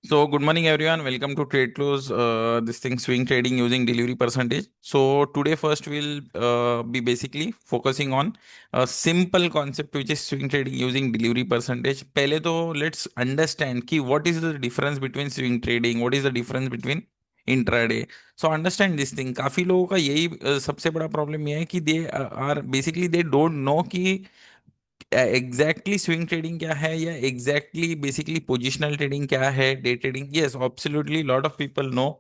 So, good morning, everyone. Welcome to Trade Close. This thing swing trading using delivery percentage. So, today, first, we'll be basically focusing on a simple concept which is swing trading using delivery percentage. पहले तो let's understand कि what is the difference between swing trading, what is the difference between intraday. So, understand this thing. काफी लोगों का यही सबसे बड़ा problem ये है कि they are basically they don't know कि एग्जैक्टली स्विंग ट्रेडिंग क्या है या एग्जैक्टली बेसिकली पोजिशनल ट्रेडिंग क्या है day trading yes absolutely lot of people no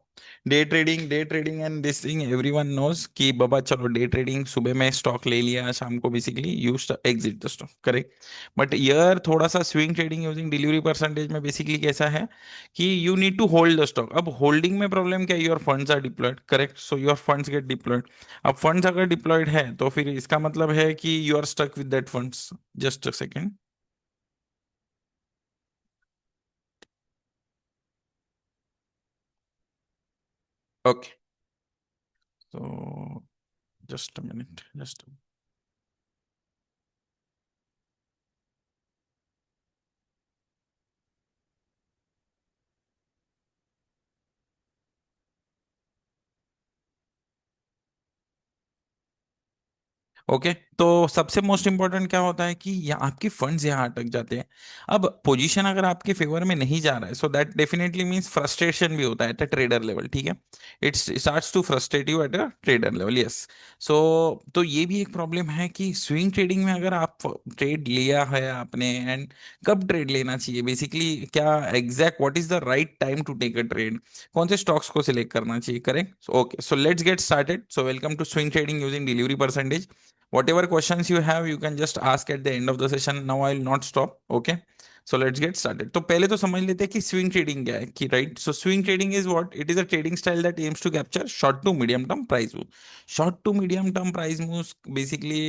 day trading and this thing everyone knows कि बाबा चलो डे ट्रेडिंग सुबह में स्टॉक ले लिया शाम को basically you exit the stock correct but यार थोड़ा सा swing trading using delivery percentage में बेसिकली कैसा है कि you need to hold the stock अब होल्डिंग में प्रॉब्लम क्या है your funds are deployed correct so your funds get deployed अब फंड्स अगर डिप्लॉयड है तो फिर इसका मतलब है कि you are stuck with that funds just a second. Okay. So just a minute. Okay तो सबसे मोस्ट इंपॉर्टेंट क्या होता है कि आपके फंड्स यहाँ अटक जाते हैं अब पोजीशन अगर आपके फेवर में नहीं जा रहा है so that definitely means frustration भी होता है एट अ ट्रेडर लेवल ठीक है it's starts to frustrate you at a trader level yes so तो ये भी एक प्रॉब्लम है कि स्विंग ट्रेडिंग में अगर आप ट्रेड लिया है आपने एंड कब ट्रेड लेना चाहिए बेसिकली क्या exact what is the right time to take a trade कौन से स्टॉक्स को सिलेक्ट करना चाहिए correct okay so let's get started so welcome to swing trading using delivery percentage whatever questions you have you can just ask at the end of the session now I will not stop okay so let's get started तो पहले तो समझ लेते हैं कि swing trading क्या है कि right so swing trading is what it is a trading style that aims to capture short to medium term price move short to medium term price moves basically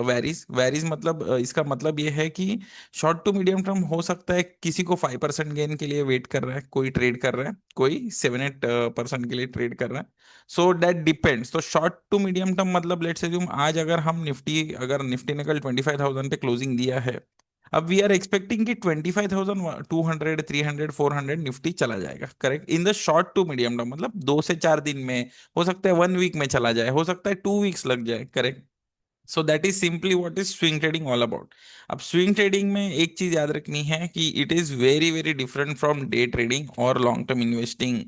varies मतलब इसका मतलब ये है कि short to medium term हो सकता है किसी को 5% गेन के लिए वेट कर रहा है कोई ट्रेड कर रहा है कोई 7-8% के लिए ट्रेड कर रहा है सो दैट डिपेंड्स तो शॉर्ट टू मीडियम टर्म मतलब लेट्स एज्यूम आज अगर निफ्टी ने कल 25,000 पे क्लोजिंग दिया है अब वी आर एक्सपेक्टिंग कि 25,200 300 400 निफ्टी चला जाएगा correct in the short to medium term मतलब 2 से 4 दिन में हो सकता है 1 वीक में चला जाए हो सकता है 2 वीक्स लग जाए correct so that is simply what is swing trading all about अब स्विंग ट्रेडिंग में एक चीज याद रखनी है कि it is very very different from day trading और लॉन्ग टर्म इन्वेस्टिंग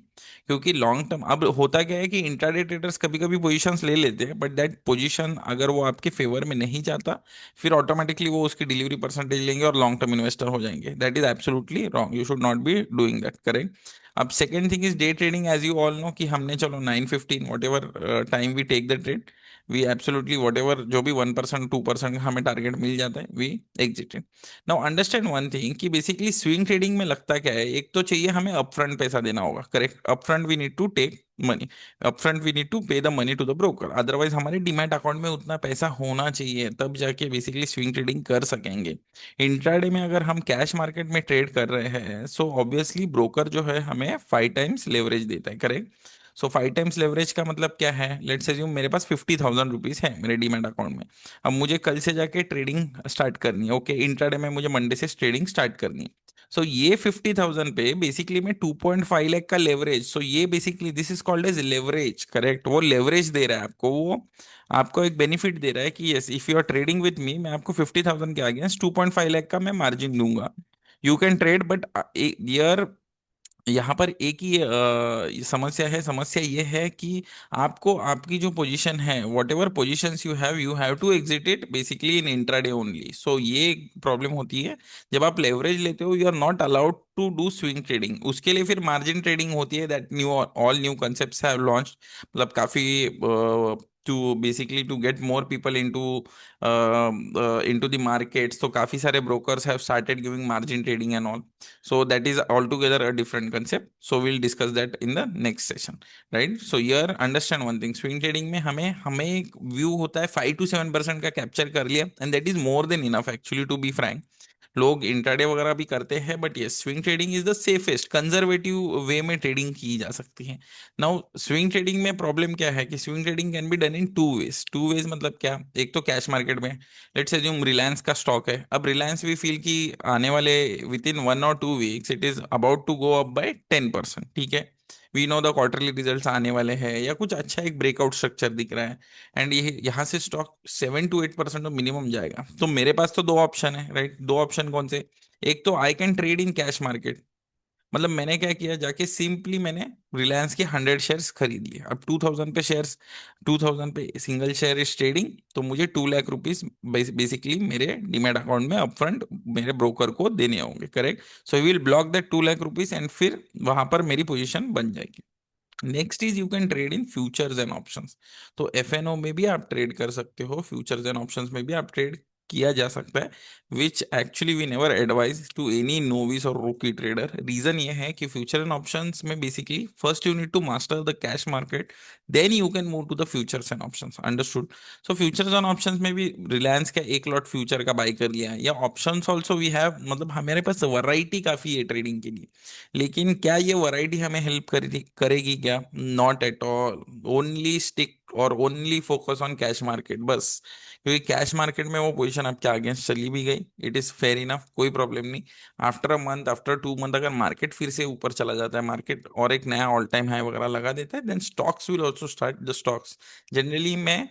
क्योंकि लॉन्ग टर्म अब होता क्या है कि इंट्राडे ट्रेडर्स कभी कभी पोजीशंस ले लेते हैं बट दैट पोजीशन अगर वो आपके फेवर में नहीं जाता फिर ऑटोमेटिकली वो उसकी डिलीवरी परसेंटेज लेंगे और लॉन्ग टर्म इन्वेस्टर हो जाएंगे that is absolutely wrong you should not be doing that correct अब second thing is day trading as you all know कि हमने चलो 9:15 whatever time we take the trade we absolutely whatever जो भी 1% 2% का हमें target मिल जाता है we exited now understand one thing कि बेसिकली स्विंग ट्रेडिंग में लगता क्या है एक तो चाहिए हमें अपफ्रंट पैसा देना होगा correct upfront we need to take money upfront we need to pay the money to the broker otherwise हमारे डीमैट अकाउंट में उतना पैसा होना चाहिए तब जाके बेसिकली स्विंग ट्रेडिंग कर सकेंगे इंट्राडे में अगर हम कैश मार्केट में ट्रेड कर रहे हैं सो ऑब्वियसली ब्रोकर जो है हमें 5 टाइम्स लेवरेज देता है करेक्ट सो 5 टाइम्स लेवरेज का मतलब क्या है लेट्स एज्यूम मेरे पास 50,000 रुपीज है मेरे डीमैट अकाउंट में अब मुझे कल से जाके ट्रेडिंग स्टार्ट करनी है ओके इंट्राडे में मुझे मंडे से ट्रेडिंग स्टार्ट करनी है सो ये 50,000 पे बेसिकली मैं 2.5 लाख का लेवरेज सो ये basically this is called as leverage correct वो लेवरेज दे रहा है आपको वो आपको एक बेनिफिट दे रहा है कि yes if you are trading with me मैं आपको 50,000 के अगेंस्ट 2.5 लाख का मैं मार्जिन दूंगा you can trade but year यहाँ पर एक ही समस्या ये है कि आपको आपकी जो पोजीशन है whatever positions you have to exit it basically in intraday only so ये प्रॉब्लम होती है जब आप लेवरेज लेते हो you are not allowed to do swing trading उसके लिए फिर मार्जिन ट्रेडिंग होती है that new all new concepts have launch मतलब काफी to basically to get more people into the markets तो काफी सारे brokers have started giving margin trading and all so that is altogether a different concept so we'll discuss that in the next session right so here understand one thing swing trading में हमें हमें एक view होता है 5 to 7% का capture कर लिया and that is more than enough actually to be frank लोग इंट्राडे वगैरह भी करते हैं, बट ये swing trading is the safest conservative way में ट्रेडिंग की जा सकती है। नाउ स्विंग ट्रेडिंग में प्रॉब्लम क्या है कि swing trading can be done in two ways मतलब क्या, एक तो कैश मार्केट में, लेट्स एज्यूम रिलायंस का स्टॉक है, अब रिलायंस वी फील कि आने वाले विद इन 1 और 2 weeks it is about to go up by 10%, ठीक है, we know the quarterly results आने वाले हैं या कुछ अच्छा एक ब्रेकआउट स्ट्रक्चर दिख रहा है, एंड ये यहाँ से स्टॉक 7 to 8% तो मिनिमम जाएगा। तो मेरे पास तो दो ऑप्शन है, राइट, दो ऑप्शन कौन से, एक तो I can trade in cash market, मतलब मैंने क्या किया, जाके सिंपली मैंने रिलायंस के 100 शेयर्स खरीद लिए, अब 2000 पे शेयर्स, 2000 पे सिंगल शेयर इज ट्रेडिंग, तो मुझे 2 लाख रुपीज बेसिकली मेरे डीमैट अकाउंट में अपफ्रंट मेरे ब्रोकर को देने होंगे, correct. So will block that 2 lakh rupees and फिर वहां पर मेरी पोजीशन बन जाएगी। Next is you can trade in futures and options, तो एफएनओ में भी आप ट्रेड कर सकते हो, फ्यूचर्स एंड ऑप्शंस में भी आप ट्रेड किया जा सकता है, which actually we never advise to any novice और रूकी ट्रेडर। रीजन ये है कि फ्यूचर एंड ऑप्शंस में basically first you need to master the cash market, then you can move to the futures and options, understood. So futures and options में भी रिलायंस का एक lot future का bye कर लिया है, या ऑप्शंस ऑल्सो वी हैव, मतलब हमारे पास वैरायटी काफी है ट्रेडिंग के लिए, लेकिन क्या ये वैरायटी हमें हेल्प करेगी क्या, not at all, only stick और only focus on cash market बस, क्योंकि कैश मार्केट में वो पोजीशन आपके अगेंस्ट चली भी गई, इट इज फेयर इनफ, कोई प्रॉब्लम नहीं। After a month, after 2 month अगर मार्केट फिर से ऊपर चला जाता है, मार्केट और एक नया ऑल टाइम हाई वगैरह लगा देता है, then stocks will also start, the stocks generally मैं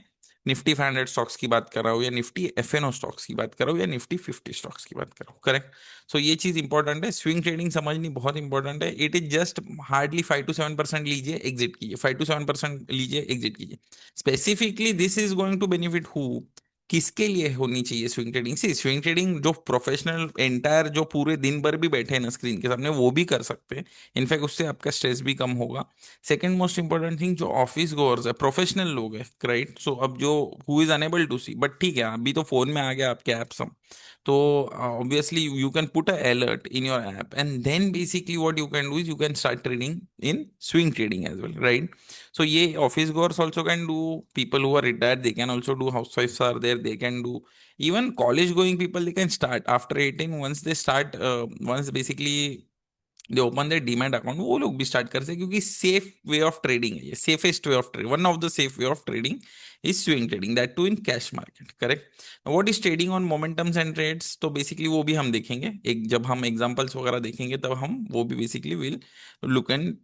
निफ्टी 500 स्टॉक्स की बात कर रहा हूँ, या निफ्टी एफएनओ स्टॉक्स की बात कर रहा हूँ, या निफ्टी 50 स्टॉक्स की बात कर रहा हूँ, करेक्ट। सो ये चीज इंपॉर्टेंट है, स्विंग ट्रेडिंग समझनी बहुत इंपॉर्टेंट है, it is just hardly 5 to 7% लीजिए एग्जिट कीजिए, 5 to 7% लीजिए एग्जिट कीजिए। Specifically this is going to benefit who, किसके लिए होनी चाहिए swing trading, see swing trading जो प्रोफेशनल एंटायर जो पूरे दिन भर भी बैठे हैं ना स्क्रीन के सामने वो भी कर सकते हैं, इनफैक्ट उससे आपका स्ट्रेस भी कम होगा। सेकंड मोस्ट इंपॉर्टेंट थिंग, जो ऑफिस गोअर्स है, प्रोफेशनल लोग हैं, राइट, सो अब जो who is unable to see, but ठीक है अभी तो फोन में आ गया आपके ऐप सब, तो obviously you can put a alert in your app, and then basically what you can do is you can start trading in swing trading as well, right? So yeah, office goers also can do, people who are retired they can also do, housewives are there they can do, even college going people they can start after 18, once they start once basically they open the demat account, वो लोग भी start कर सकते हैं, क्योंकि safe way of trading है ये, safest way of trading, one of the safe way of trading is swing trading, that too in cash market, correct. What is trading on momentums and trades, तो बेसिकली वो भी हम देखेंगे, एक जब हम एग्जांपल्स वगैरह देखेंगे तब हम वो भी basically will look and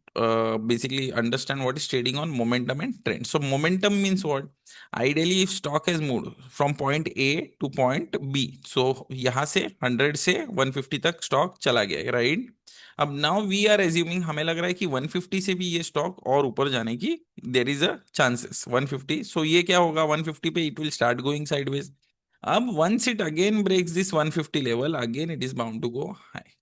basically understand what is trading on momentum and trend. So momentum means what? Ideally, if stock has moved from point A to point B, so यहाँ से 100 से 150 तक स्टॉक चला गया, राइट। अब now we are assuming, हमें लग रहा है कि 150 से भी ये स्टॉक और ऊपर जाने की देर इज अ चांसेस, 150, सो ये क्या होगा 150 पे it will start going sideways. अब once it again breaks this 150 level, again it is bound to go high.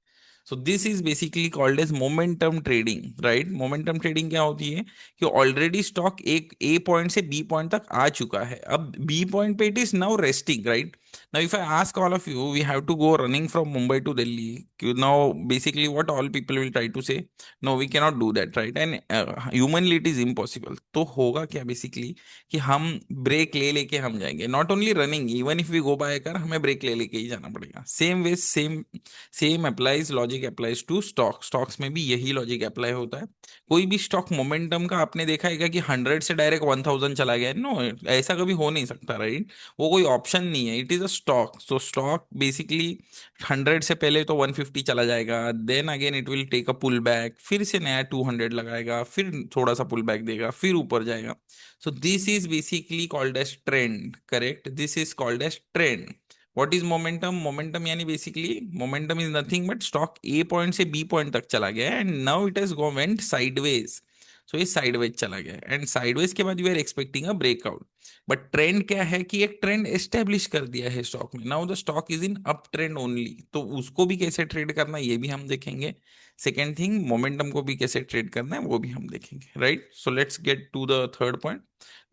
So this is basically called as momentum trading, right. Momentum trading क्या होती है कि already stock एक A point से B point तक आ चुका है, अब बी पॉइंट पे it is now resting, right. Now, if I ask all of you, we have to go running from Mumbai to Delhi. Now, basically, what all people will try to say, no, we cannot do that, right? And humanly, it is impossible. तो होगा क्या basically कि हम break ले लेके हम जाएंगे, not only running, even if we go by car हमें ब्रेक ले लेके ही जाना पड़ेगा। Same way same same applies, logic applies to stock, stocks में भी यही लॉजिक अप्लाई होता है। कोई भी स्टॉक मोमेंटम का आपने देखा है कि 100 से डायरेक्ट 1000 चला गया, नो, ऐसा कभी हो नहीं सकता, राइट। वो कोई ऑप्शन नहीं है, it is a stock. So stock basically 100 से पहले तो 150 चला जाएगा, then again it will take a pull back, फिर से नया 200 लगाएगा, फिर थोड़ा सा पुल बैक देगा, फिर ऊपर जाएगा। So this is basically called as trend, correct, this is called as trend. What is momentum, momentum यानी basically momentum is nothing but stock A point से बी पॉइंट तक चला गया and now it has go went sideways. So ये sideways चला गया and sideways के बाद we are expecting a breakout. But trend क्या है कि एक ट्रेंड एस्टेब्लिश कर दिया है स्टॉक में, now the stock is in up trend only, तो उसको भी कैसे ट्रेड करना है ये भी हम देखेंगे। सेकेंड थिंग, मोमेंटम को भी कैसे ट्रेड करना है वो भी हम देखेंगे, right. So let's get to the third point.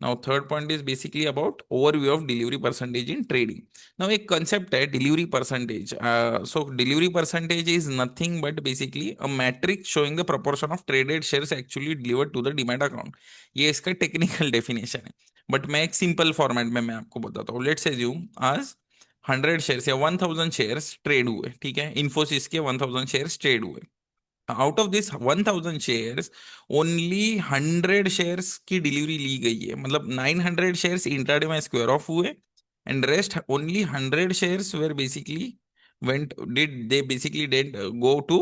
Now third point is basically about overview of delivery percentage in trading. Now एक कंसेप्ट है delivery percentage, so delivery percentage is nothing but basically a metric showing the proportion of traded shares actually delivered to the demat account, ये इसका technical definition है। But मैं एक simple format में मैं आपको बताता हूँ, लेट्स एज्यूम आज 100 शेयर्स या 1000 शेयर्स ट्रेड हुए, ठीक है, इन्फोसिस के 1000 शेयर्स ट्रेड हुए। Out of this 1000 shares only 100 shares की डिलीवरी ली गई है, मतलब 900 शेयर्स इंट्राडे में स्क्वायर ऑफ हुए, and rest only 100 shares were basically went did they basically did go to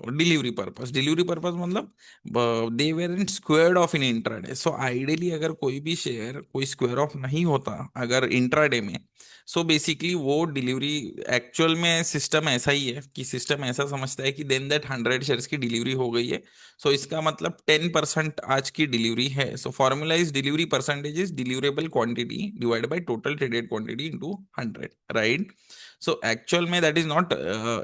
delivery purpose. Delivery purpose मतलब they were in squared off in intraday. So ideally अगर कोई भी शेयर कोई square of नहीं होता अगर intraday में, सो बेसिकली वो डिलीवरी एक्चुअल में सिस्टम ऐसा ही है कि सिस्टम ऐसा समझता है कि देन दैट 100 शेयर्स की डिलीवरी हो गई है। सो इसका मतलब 10% आज की डिलीवरी है। So formula is delivery percentage is deliverable quantity divide by total traded quantity into 100, right? So actual में that is not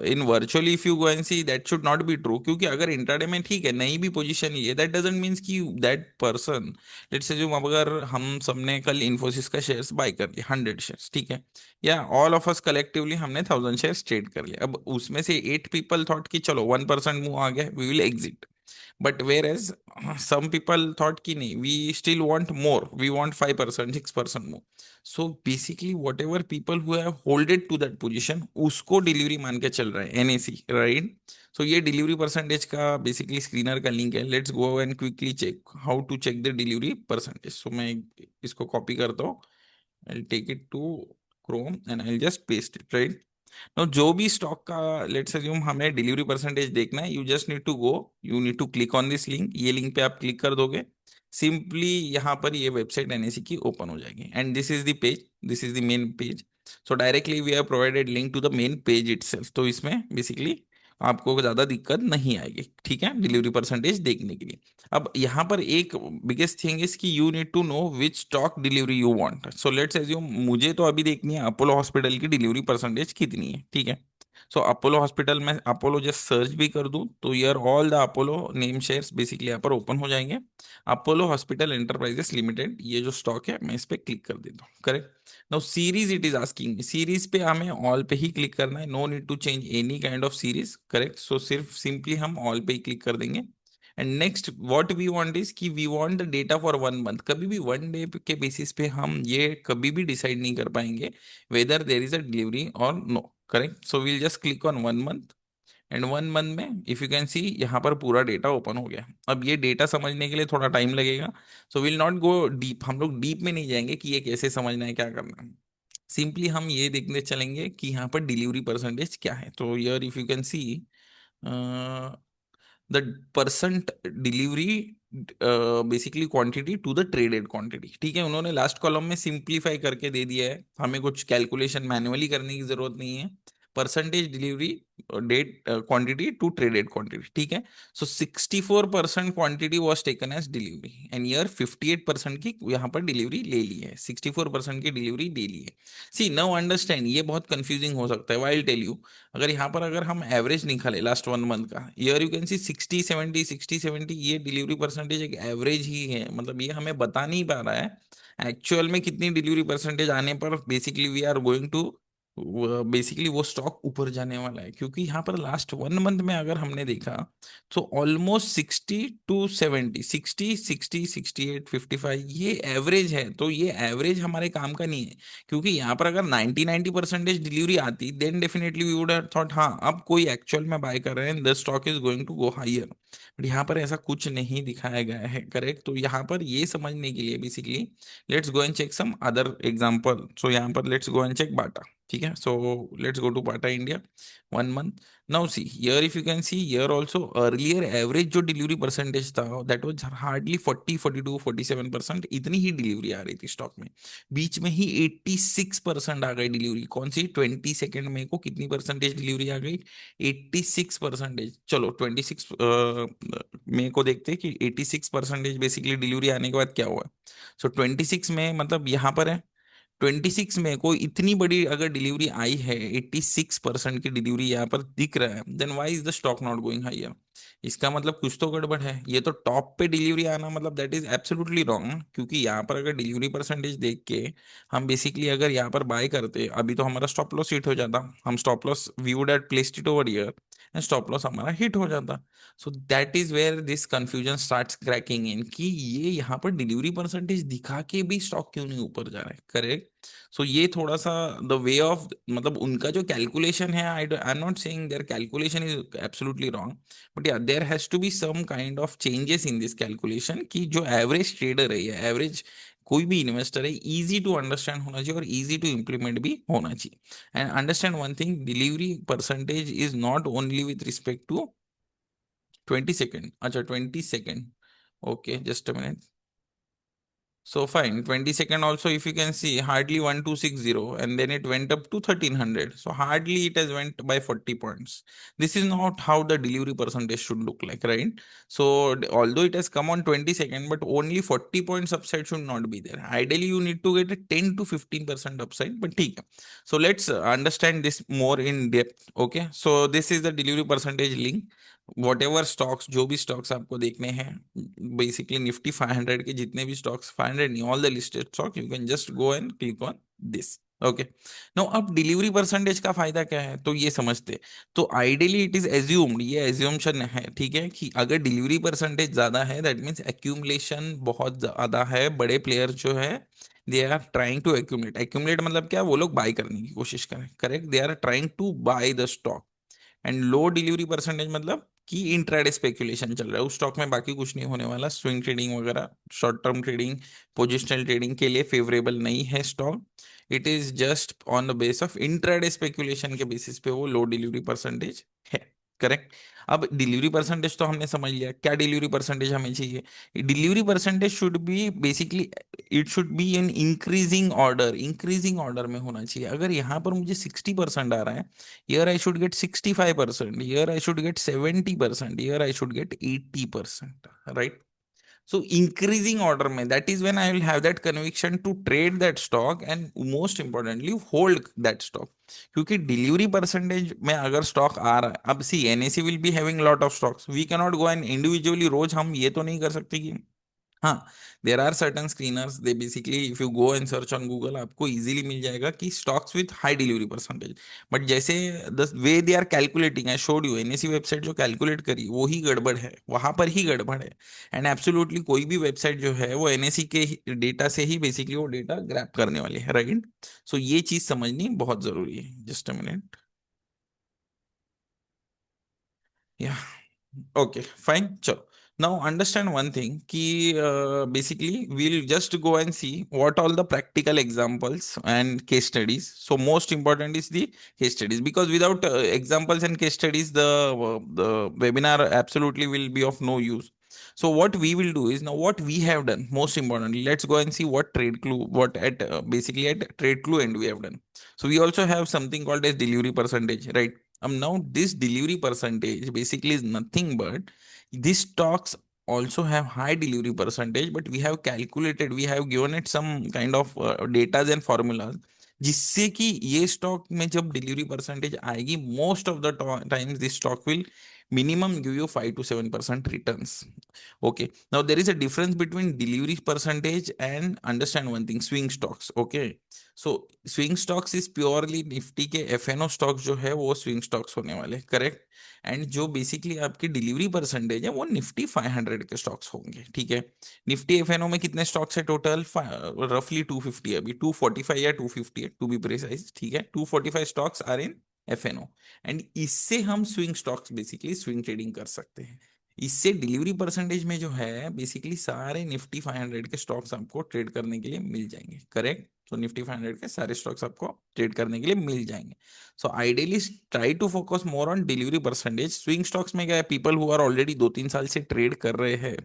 in virtually if you go and see that should not be true, क्योंकि अगर intraday में ठीक है नहीं भी position ली है that doesn't means कि दैट पर्सन, लेट्स से जो अगर हम सबने कल इन्फोसिस का शेयर्स बाय कर लिया 100 शेयर्स, ठीक है, या ऑल ऑफ अस कलेक्टिवली हमने 1000 शेयर्स ट्रेड कर लिया, अब उसमें से 8 पीपल थॉट कि चलो 1% मूव आ गया we will exit, but whereas some people thought कि नहीं, we still want more, we want 5% 6% more. So basically whatever people who have holded to that position उसको डिलीवरी मान के चल रहा है एनएसी, राइट? सो ये डिलीवरी परसेंटेज का बेसिकली स्क्रीनर का लिंक है, let's go and quickly check how to check the delivery percentage. So मैं इसको कॉपी करता हूँ, I'll take it to Chrome and I'll just paste it, right? Now जो भी स्टॉक का लेट्स अज्यूम हमें डिलीवरी परसेंटेज देखना है, you just need to go, you need to click on this link, ये लिंक पे आप क्लिक कर दोगे, सिंपली यहाँ पर ये वेबसाइट एनएसी की ओपन हो जाएगी, and this is the page, this is the main page. So directly we have provided link to the main page itself, तो इसमें बेसिकली आपको ज्यादा दिक्कत नहीं आएगी, ठीक है, डिलीवरी परसेंटेज देखने के लिए। अब यहाँ पर एक बिगेस्ट थिंग इज कि you need to know which stock delivery you want. So let's assume मुझे तो अभी देखनी है अपोलो हॉस्पिटल की डिलीवरी परसेंटेज कितनी है, ठीक है। सो अपोलो हॉस्पिटल में अपोलो जस्ट सर्च भी कर दूं तो यार all the Apollo name shares basically यहाँ पर ओपन हो जाएंगे। अपोलो हॉस्पिटल एंटरप्राइजेस लिमिटेड ये जो स्टॉक है मैं इस पे क्लिक कर देता हूँ, correct. Now series it is asking, series पे हमें ऑल पे ही क्लिक करना है, no need to change any kind of series, correct. So सिर्फ सिंपली हम ऑल पे ही क्लिक कर देंगे। And next what we want is कि we want the data for 1 month. कभी भी 1 डे के बेसिस पे हम ये कभी भी डिसाइड नहीं कर पाएंगे whether there is a delivery or no, correct. So we'll just click on 1 month, and 1 month में इफ यू कैन सी यहाँ पर पूरा डेटा ओपन हो गया। अब ये डेटा समझने के लिए थोड़ा टाइम लगेगा, so will not go deep, हम लोग डीप में नहीं जाएंगे कि ये कैसे समझना है क्या करना है। सिंपली हम ये देखने चलेंगे कि यहाँ पर डिलीवरी परसेंटेज क्या है। तो यार if you can see the percent delivery basically quantity to the traded quantity, ठीक है, उन्होंने लास्ट कॉलम में सिंप्लीफाई करके दे दिया है, हमें कुछ कैलकुलेशन मैन्युअली करने की जरूरत नहीं है। Percentage delivery date quantity to traded quantity, ठीक है। So 64% quantity was taken as delivery, and here 58% की यहाँ पर डिलीवरी ले ली है, 64% की डिलीवरी ले ली है। सी नाउ अंडरस्टैंड, ये बहुत कंफ्यूजिंग हो सकता है, वाई टेल यू। अगर यहाँ पर अगर हम एवरेज निकाले लास्ट 1 मंथ का, ईयर यू कैन सी 60 70 60 70, ये डिलीवरी परसेंटेज एक एवरेज ही है, मतलब ये हमें बता नहीं पा रहा है एक्चुअल में कितनी डिलीवरी परसेंटेज आने पर basically we are going to basically वो स्टॉक ऊपर जाने वाला है। क्योंकि यहाँ पर लास्ट 1 मंथ में अगर हमने देखा तो ऑलमोस्ट 60 to 70, 60 60 68 55 ये एवरेज है, तो ये एवरेज हमारे काम का नहीं है। क्योंकि यहाँ पर अगर 90 90% डिलीवरी आती then definitely we would have thought हाँ अब कोई एक्चुअल में बाय कर रहे हैं, the stock is going to go higher, but यहाँ पर ऐसा कुछ नहीं दिखाया गया है, करेक्ट। तो यहाँ पर ये समझने के लिए basically let's go and check some other example. So यहाँ पर let's go and check Bata, ठीक है। So let's go to Bata India 1 month. Now see here if you can see here also earlier average जो delivery percentage था that was hardly 40 42 47%, इतनी ही delivery आ रही थी stock में। बीच में ही 86% आ गई डिलीवरी, कौन सी 22 मई को कितनी परसेंटेज डिलीवरी आ गई, 86%। चलो 26 मई को देखते हैं कि 86% बेसिकली डिलीवरी आने के बाद क्या हुआ। सो 26 में मतलब यहाँ पर है 26 मई को इतनी बड़ी अगर डिलीवरी आई है, 86% की डिलीवरी यहाँ पर दिख रहा है, then why is the stock not going higher. इसका मतलब कुछ तो गड़बड़ है, ये तो टॉप पे डिलीवरी आना मतलब दैट इज एब्सोल्युटली रॉन्ग। क्योंकि यहाँ पर अगर डिलीवरी परसेंटेज देख के हम बेसिकली अगर यहाँ पर बाय करते अभी तो हमारा स्टॉप लॉस हिट हो जाता, हम stop loss we would have placed it over here and stop loss हमारा हिट हो जाता। So that is where this confusion starts cracking in कि ये यहाँ पर डिलीवरी परसेंटेज दिखा के भी स्टॉक क्यों नहीं ऊपर जा रहा है, करेक्ट। सो ये थोड़ा सा द वे ऑफ, मतलब उनका जो कैलकुलेशन है, I am not saying their calculation is absolutely wrong, but या there has to be some kind of changes in this calculation, कि जो एवरेज ट्रेडर है या एवरेज कोई भी इन्वेस्टर है, इजी टू अंडरस्टैंड होना चाहिए और इजी टू इम्प्लीमेंट भी होना चाहिए। And understand one thing, delivery percentage is not only with respect to 20 second, अच्छा 20 second, okay just a minute. So fine, 20 second also, if you can see, hardly 1260, and then it went up to 1300. So hardly it has went by 40 points. This is not how the delivery percentage should look like, right? So although it has come on 20 second, but only 40 points upside should not be there. Ideally, you need to get a 10 to 15% upside, but ठीक है. So let's understand this more in depth. Okay. So this is the delivery percentage link. What ever stocks, जो भी stocks आपको देखने हैं, basically Nifty 500 के जितने भी स्टॉक्स, 500 नहीं, all the listed stock, you can just go and click on this. Okay, no अब डिलीवरी परसेंटेज का फायदा क्या है, तो ये समझते। तो आइडियली इट इज एज्यूम्ड, ये एज्यूम्शन है, ठीक है, कि अगर डिलीवरी परसेंटेज ज्यादा है, दैट मीन्स एक्यूमुलेशन बहुत ज्यादा है, बड़े प्लेयर जो है they are trying to accumulate. Accumulate मतलब क्या, वो लोग बाय करने की कोशिश करें, correct, they are trying to buy the stock. And low delivery percentage मतलब कि इंट्राडे स्पेकुलेशन चल रहा है उस स्टॉक में, बाकी कुछ नहीं होने वाला, स्विंग ट्रेडिंग वगैरह, short term trading, positional trading के लिए फेवरेबल नहीं है stock. It is just on the base of intraday speculation के बेसिस पे वो लो डिलीवरी परसेंटेज है, करेक्ट। अब डिलीवरी परसेंटेज तो हमने समझ लिया, क्या डिलीवरी परसेंटेज हमें चाहिए। Delivery percentage should be basically, it should be in increasing order, increasing order में होना चाहिए। अगर यहाँ पर मुझे 60% आ रहा है, here I should get 65%, here I should get 70%, here I should get 80%, right? So increasing order mein, that is when I will have that conviction to trade that stock and most importantly hold that stock. क्योंकि delivery percentage में अगर stock आ रहा है, अब see NSE will be having lot of stocks, we can not go and individually रोज हम ये तो नहीं कर सकते कि, हाँ, there are certain screeners, they basically if you go and search on Google, आपको इजीली मिल जाएगा कि stocks with high delivery percentage. But जैसे the way they are calculating, I showed you, NAC website जो कैलकुलेट करी वो ही गड़बड़ है, वहां पर ही गड़बड़ है। एंड एब्सोल्युटली कोई भी वेबसाइट जो है वो एनएसी के डेटा से ही बेसिकली वो डेटा ग्रैप करने वाली है, राइट। सो ये चीज समझनी बहुत जरूरी है, जस्ट अ मिनट, या, okay, fine. Chalo. Now understand one thing कि basically we'll just go and see what all the practical examples and case studies. So most important is the case studies, because without examples and case studies, the webinar absolutely will be of no use. So what we will do is, now what we have done, most importantly, let's go and see what trade clue, what at basically at trade clue end we have done. So we also have something called as delivery percentage, right? Now this delivery percentage basically is nothing but these stocks also have high delivery percentage, but we have calculated, we have given it some kind of data and formulas, जिससे कि ये stock में जब delivery percentage आएगी, most of the times this stock will minimum give you 5 to 7% returns. Okay, now there is a difference between delivery percentage and, understand one thing, swing stocks. Okay, so swing stocks is purely Nifty के F&O stocks जो है वो swing stocks होने वाले, correct. And जो basically आपकी delivery percentage है वो निफ्टी 500 के स्टॉक्स होंगे, ठीक है। निफ्टी एफएनओ में कितने स्टॉक्स है टोटल, रफली 250, अभी 245 या 250 है टू बी प्रिसाइज, ठीक है, 245 stocks are in FNO. And इससे हम swing stocks basically swing trading कर सकते हैं। इससे डिलीवरी परसेंटेज में जो है बेसिकली सारे निफ्टी 500 के स्टॉक्स आपको ट्रेड करने के लिए मिल जाएंगे, करेक्ट। तो निफ्टी 500 के सारे स्टॉक्स आपको ट्रेड करने के लिए मिल जाएंगे। So ideally try to focus more on delivery percentage. Swing stocks में क्या है, पीपल हु आर ऑलरेडी 2-3 साल से ट्रेड कर रहे हैं,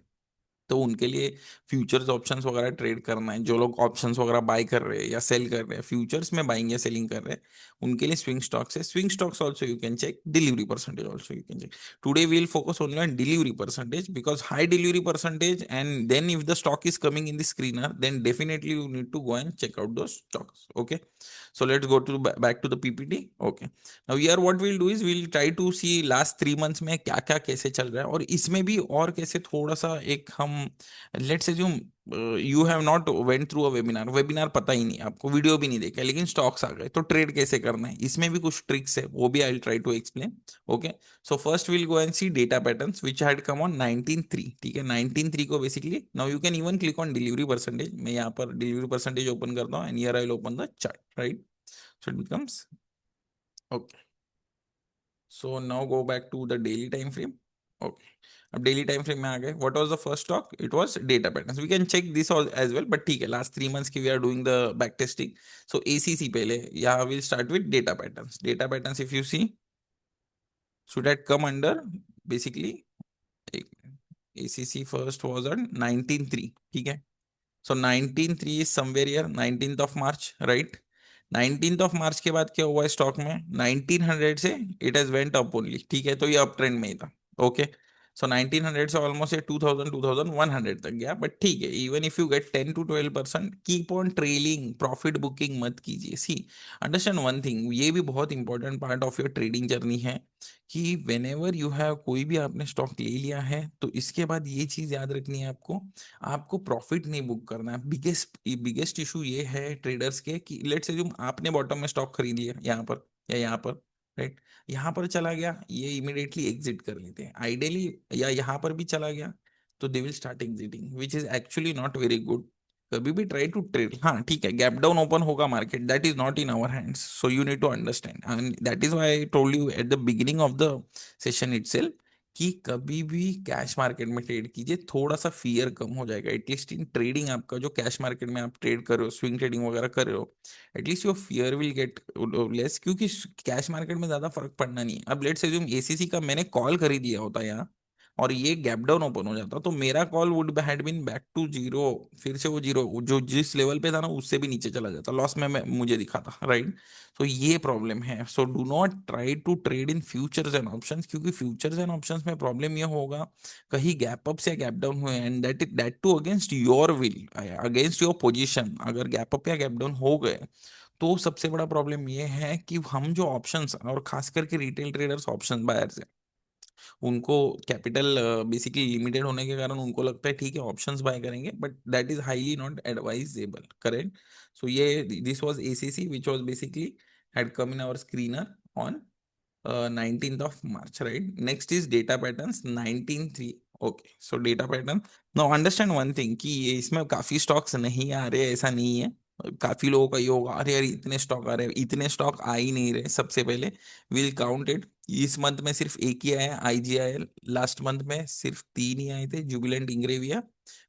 तो उनके लिए फ्यूचर्स ऑप्शंस वगैरह ट्रेड करना है, जो लोग ऑप्शंस वगैरह बाय कर रहे हैं या सेल कर रहे हैं, फ्यूचर्स में बाइंग या सेलिंग कर रहे हैं, उनके लिए स्विंग स्टॉक्स है। Swing stocks also you can check, delivery percentage also you can check. Today we will focus only on delivery percentage, because high delivery percentage, and then if the stock is coming in the screener, then definitely you need to go and check out दो stocks. Okay, so let's go to back to the ppt. Okay, now here what we'll do is we'll try to see last 3 months में क्या क्या कैसे चल रहा है, और इसमें भी और कैसे थोड़ा सा एक हम let's assume you have not went through a webinar, webinar पता ही नहीं आपको, वीडियो भी नहीं देखा, लेकिन स्टॉक्स आ गए, तो ट्रेड कैसे करना है, इसमें भी कुछ ट्रिक्स है, वो भी I will try to explain. Okay, so first will go and see Data Patterns which had come on 19/3। ठीक है, 19/3 को basically now you can even click on delivery percentage. मैं यहाँ पर डिलीवरी परसेंटेज ओपन करता हूँ and here I will open the chart, right? So it becomes okay. So now go back to the daily time frame. Okay, अब daily time frame में आ गए। What was the first stock? It was Data Patterns. We can check this as well, but ठीक है, last 3 months की we are doing the back testing. So ACC पहले, यहाँ will start with Data Patterns. Data Patterns if you see should that come under basically ACC first was on 19/3। ठीक है, so 19/3 is somewhere year 19th of March, right? 19th of March के बाद क्या हुआ है stock में? 1900 से it has went up only. ठीक है, तो ये अप ट्रेंड में ही था। ओके, सो 1900 से ऑलमोस्ट ये 2000 2100 तक गया, बट ठीक है, even if you get 10 to 12%, keep on trailing, profit booking मत कीजिए। सी, अंडरस्टैंड वन थिंग, ये भी बहुत important part of your trading journey है कि वेन एवर यू हैव कोई भी आपने स्टॉक ले लिया है, तो इसके बाद ये चीज याद रखनी है आपको, आपको प्रॉफिट नहीं बुक करना है। बिगेस्ट बिगेस्ट इशू ये है ट्रेडर्स के कि लेट्स से आपने बॉटम में स्टॉक खरीद लिया यहाँ पर या यहाँ पर, राइट? यहाँ पर चला गया, ये इमिडिएटली एग्जिट कर लेते हैं आइडियली, या यहाँ पर भी चला गया तो they will start exiting, which is actually not very good. कभी भी ट्राई टू ट्रेड, हाँ ठीक है, गैप डाउन ओपन होगा market, that is not in our hands, so you need to understand, and that is why I told you at the beginning of the session itself कि कभी भी cash market में trade कीजिए, थोड़ा सा fear कम हो जाएगा। एटलीस्ट इन ट्रेडिंग आपका जो कैश मार्केट में आप ट्रेड कर रहे हो, स्विंग ट्रेडिंग वगैरह कर रहे हो, at least your fear will get less, क्योंकि कैश मार्केट में ज्यादा फर्क पड़ना नहीं है। अब लेट्स अज्यूम एसीसी का मैंने कॉल खरीद लिया होता यहाँ और ये गैप डाउन ओपन हो जाता, तो मेरा call would had been back to zero, फिर से वो जीरो जो जिस लेवल पे था ना उससे भी नीचे चला जाता, लॉस में मुझे दिखा था, राइट? तो ये प्रॉब्लम है। So do not try to trade in futures and options, क्योंकि फ्यूचर्स एंड ऑप्शंस में प्रॉब्लम ये होगा कहीं गैप अप से गैप डाउन हुए and that too against your will, against your position, अगर गैप अप या गैप डाउन हो गए तो सबसे बड़ा प्रॉब्लम ये है कि हम जो ऑप्शंस, और खास करके रिटेल ट्रेडर्स ऑप्शन बायर्स, उनको कैपिटल बेसिकली लिमिटेड होने के कारण उनको लगता है ठीक है ऑप्शंस बाय करेंगे, but that is highly not advisable, correct? So ये this was ACC which was basically had come in our screener on 19th of March, right? Next is data patterns 19/3। Okay, so data pattern, now understand one thing कि ये इसमें काफी stocks नहीं आ रहे, ऐसा नहीं है। काफी लोगों का ये होगा अरे यार इतने स्टॉक आ रहे हैं, इतने स्टॉक आ ही नहीं रहे। सबसे पहले विल काउंट इट, इस मंथ में सिर्फ एक ही आया आईजीआईएल, लास्ट मंथ में सिर्फ 3 ही आए थे, Jubilant Ingrevia,